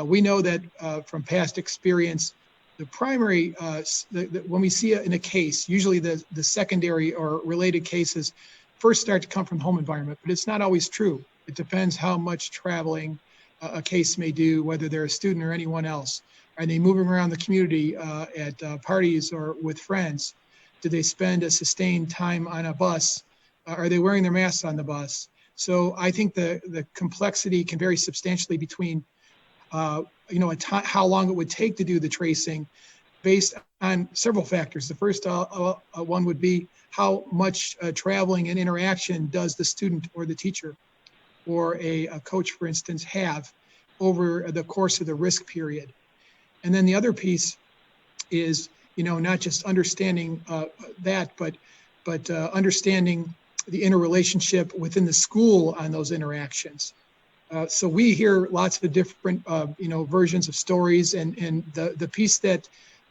We know that from past experience, the primary, when we see it in a case, usually the secondary or related cases first start to come from home environment, but it's not always true. It depends how much traveling a case may do, whether they're a student or anyone else. Are they moving around the community at parties or with friends? Do they spend a sustained time on a bus? Are they wearing their masks on the bus? So I think the complexity can vary substantially between how long it would take to do the tracing based on several factors. The first one would be how much traveling and interaction does the student or the teacher or a coach, for instance, have over the course of the risk period. And then the other piece is, not just understanding that, but understanding the interrelationship within the school on those interactions. So we hear lots of different, versions of stories, and the piece that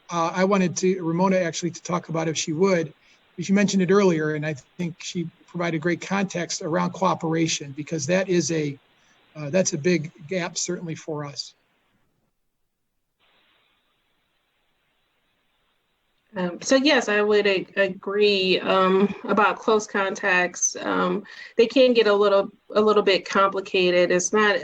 I wanted Ramona actually to talk about, if she would, she mentioned it earlier, and I think she provided great context around cooperation, because that is that's a big gap certainly for us. So yes, I would agree about close contacts. They can get a little bit complicated. It's not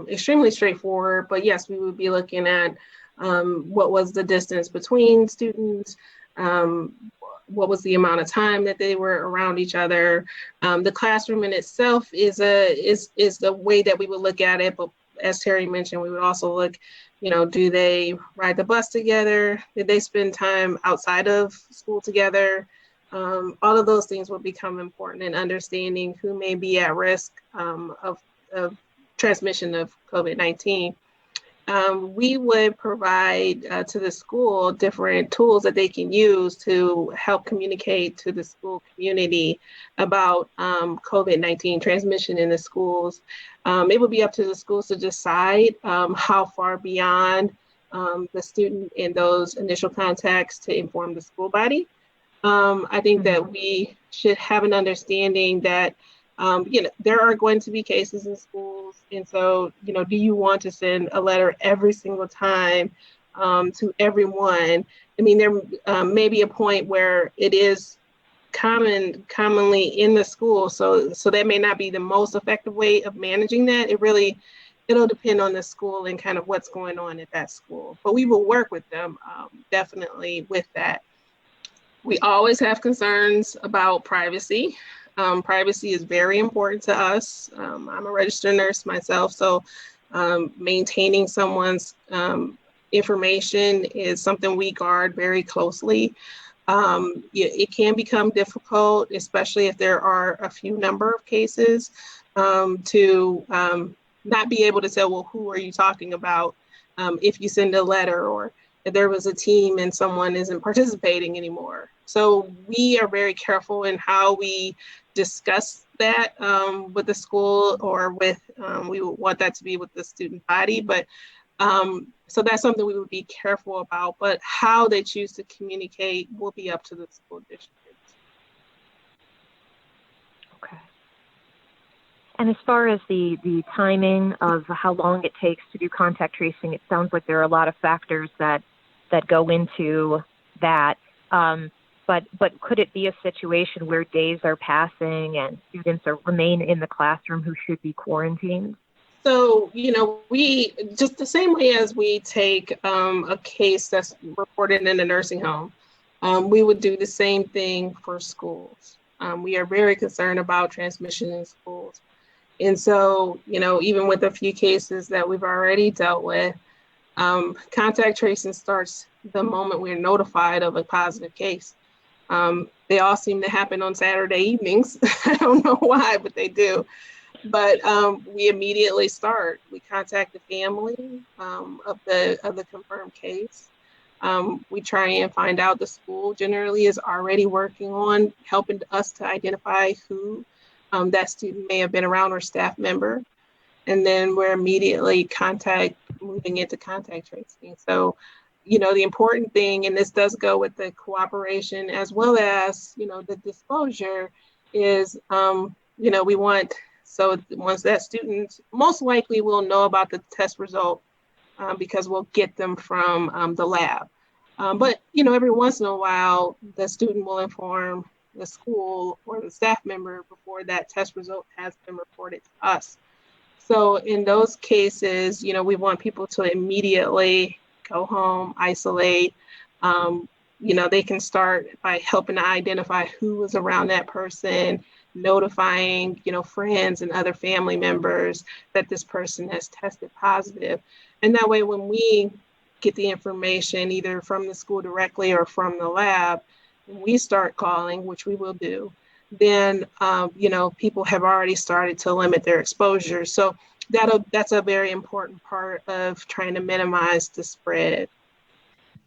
extremely straightforward, but yes, we would be looking at what was the distance between students, what was the amount of time that they were around each other. The classroom in itself is the way that we would look at it, but as Terry mentioned, we would also look, do they ride the bus together? Did they spend time outside of school together? All of those things will become important in understanding who may be at risk of transmission of COVID-19. We would provide to the school different tools that they can use to help communicate to the school community about COVID-19 transmission in the schools. It would be up to the schools to decide how far beyond the student in those initial contacts to inform the school body. I think that we should have an understanding that there are going to be cases in schools. And so, do you want to send a letter every single time to everyone? I mean, there may be a point where it is commonly in the school. So that may not be the most effective way of managing that. It'll depend on the school and kind of what's going on at that school. But we will work with them definitely with that. We always have concerns about privacy. Privacy is very important to us. I'm a registered nurse myself, so maintaining someone's information is something we guard very closely. It can become difficult, especially if there are a few number of cases, to not be able to say, well, who are you talking about if you send a letter, or if there was a team and someone isn't participating anymore. So we are very careful in how we discuss that with the school, or with, we would want that to be with the student body, but so that's something we would be careful about, but how they choose to communicate will be up to the school district. Okay. And as far as the timing of how long it takes to do contact tracing, it sounds like there are a lot of factors that go into that. But could it be a situation where days are passing and students remain in the classroom who should be quarantined? So, we, just the same way as we take a case that's reported in a nursing home, we would do the same thing for schools. We are very concerned about transmission in schools. And so, even with a few cases that we've already dealt with, contact tracing starts the moment we're notified of a positive case. They all seem to happen on Saturday evenings. I don't know why, but they do. But we immediately start. We contact the family of the confirmed case. We try and find out. The school generally is already working on helping us to identify who that student may have been around, or staff member. And then we're immediately moving into contact tracing. So, the important thing, and this does go with the cooperation as well as, the disclosure, is, we want, so once that student most likely will know about the test result because we'll get them from the lab. But, every once in a while, the student will inform the school or the staff member before that test result has been reported to us. So in those cases, we want people to immediately go home, isolate. They can start by helping to identify who was around that person, notifying, friends and other family members that this person has tested positive. And that way, when we get the information either from the school directly or from the lab, when we start calling, which we will do, then, people have already started to limit their exposure. So that's a very important part of trying to minimize the spread.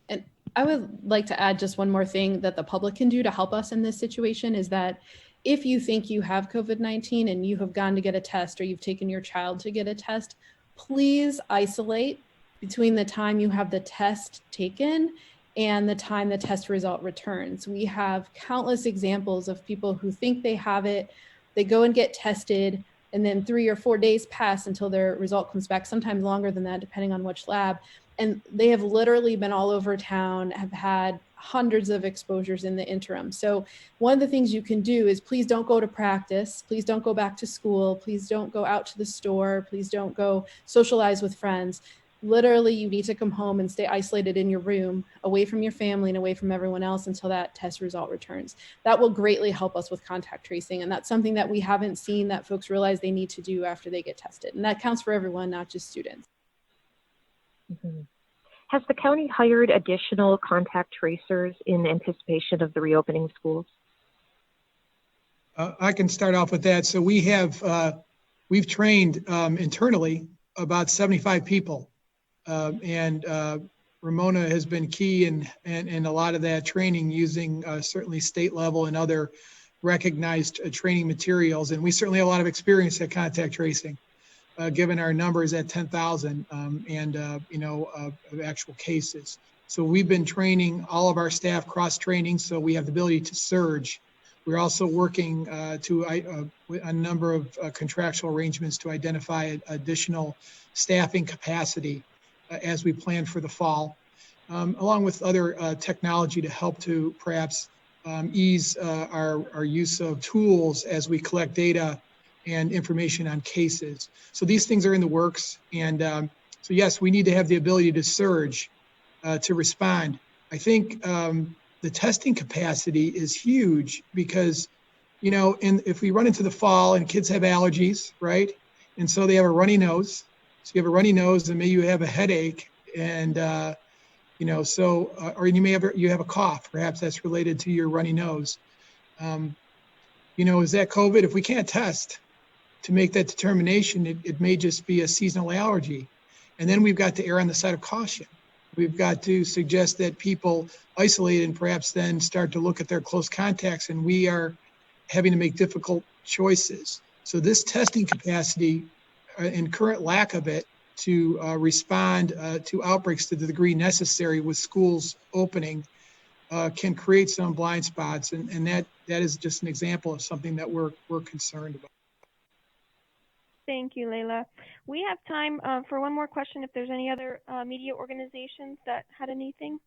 And I would like to add just one more thing that the public can do to help us in this situation is that if you think you have COVID-19 and you have gone to get a test, or you've taken your child to get a test, please isolate between the time you have the test taken and the time the test result returns. We have countless examples of people who think they have it, they go and get tested, and then 3 or 4 days pass until their result comes back, sometimes longer than that, depending on which lab. And they have literally been all over town, have had hundreds of exposures in the interim. So one of the things you can do is please don't go to practice. Please don't go back to school. Please don't go out to the store. Please don't go socialize with friends. Literally, you need to come home and stay isolated in your room, away from your family and away from everyone else until that test result returns. That will greatly help us with contact tracing. And that's something that we haven't seen that folks realize they need to do after they get tested. And that counts for everyone, not just students. Mm-hmm. Has the county hired additional contact tracers in anticipation of the reopening schools? I can start off with that. So we've trained internally about 75 people. And Ramona has been key in a lot of that training, using certainly state level and other recognized training materials. And we certainly have a lot of experience at contact tracing, given our numbers at 10,000 of actual cases. So we've been training all of our staff, cross-training, so we have the ability to surge. We're also working to a number of contractual arrangements to identify additional staffing capacity as we plan for the fall, along with other technology to help to perhaps ease our use of tools as we collect data and information on cases. So these things are in the works. And so yes, we need to have the ability to surge, to respond. I think the testing capacity is huge because, if we run into the fall and kids have allergies, right? And so they have a runny nose. So you have a runny nose and maybe you have a headache and, or you may have a cough. Perhaps that's related to your runny nose. Is that COVID? If we can't test to make that determination, it may just be a seasonal allergy. And then we've got to err on the side of caution. We've got to suggest that people isolate and perhaps then start to look at their close contacts, and we are having to make difficult choices. So this testing capacity and current lack of it to respond to outbreaks to the degree necessary with schools opening can create some blind spots. And that is just an example of something that we're concerned about. Thank you, Layla. We have time for one more question if there's any other media organizations that had anything.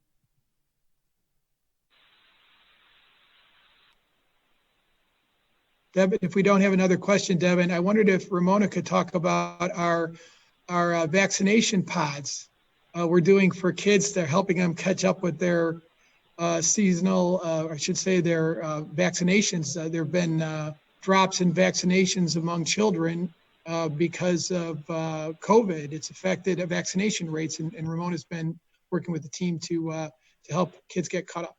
Devin, if we don't have another question, Devin, I wondered if Ramona could talk about our vaccination pods we're doing for kids. They're helping them catch up with their seasonal, their vaccinations. There have been drops in vaccinations among children because of COVID. It's affected vaccination rates, and Ramona's been working with the team to help kids get caught up.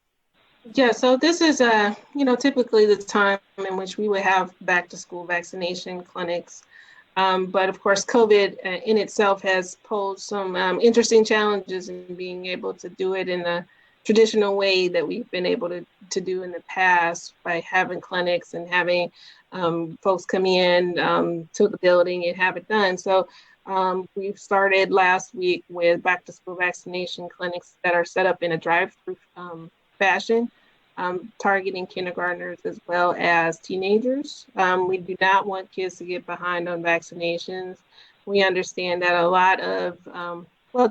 Yeah, so this is typically the time in which we would have back to school vaccination clinics. But of course, COVID in itself has posed some interesting challenges in being able to do it in the traditional way that we've been able to do in the past by having clinics and having folks come in to the building and have it done. So we've started last week with back to school vaccination clinics that are set up in a drive-through fashion, targeting kindergartners as well as teenagers. We do not want kids to get behind on vaccinations. We understand that a lot of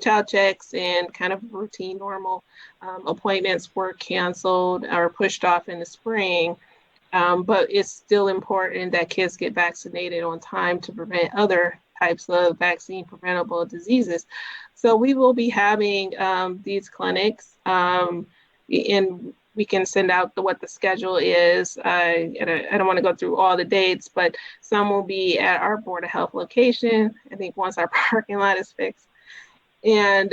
child checks and kind of routine normal appointments were canceled or pushed off in the spring. But it's still important that kids get vaccinated on time to prevent other types of vaccine preventable diseases. So we will be having these clinics, and we can send out what the schedule is. I don't want to go through all the dates, but some will be at our Board of Health location, I think once our parking lot is fixed. And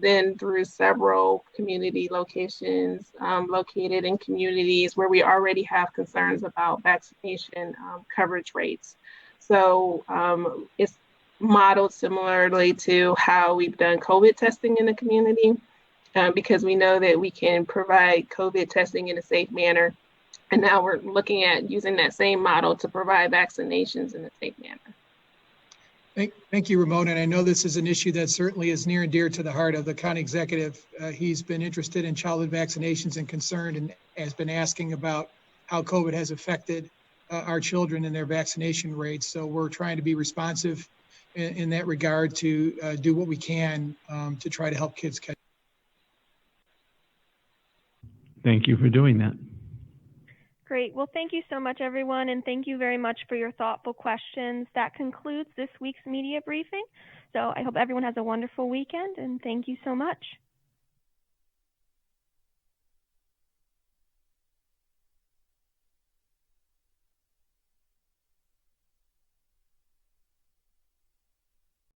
then through several community locations located in communities where we already have concerns about vaccination coverage rates. So it's modeled similarly to how we've done COVID testing in the community, because we know that we can provide COVID testing in a safe manner. And now we're looking at using that same model to provide vaccinations in a safe manner. Thank you, Ramona. And I know this is an issue that certainly is near and dear to the heart of the county executive. He's been interested in childhood vaccinations and concerned, and has been asking about how COVID has affected our children and their vaccination rates. So we're trying to be responsive in that regard to do what we can to try to help kids catch. Thank you for doing that. Great. Well, thank you so much, everyone, and thank you very much for your thoughtful questions. That concludes this week's media briefing. So I hope everyone has a wonderful weekend, and thank you so much.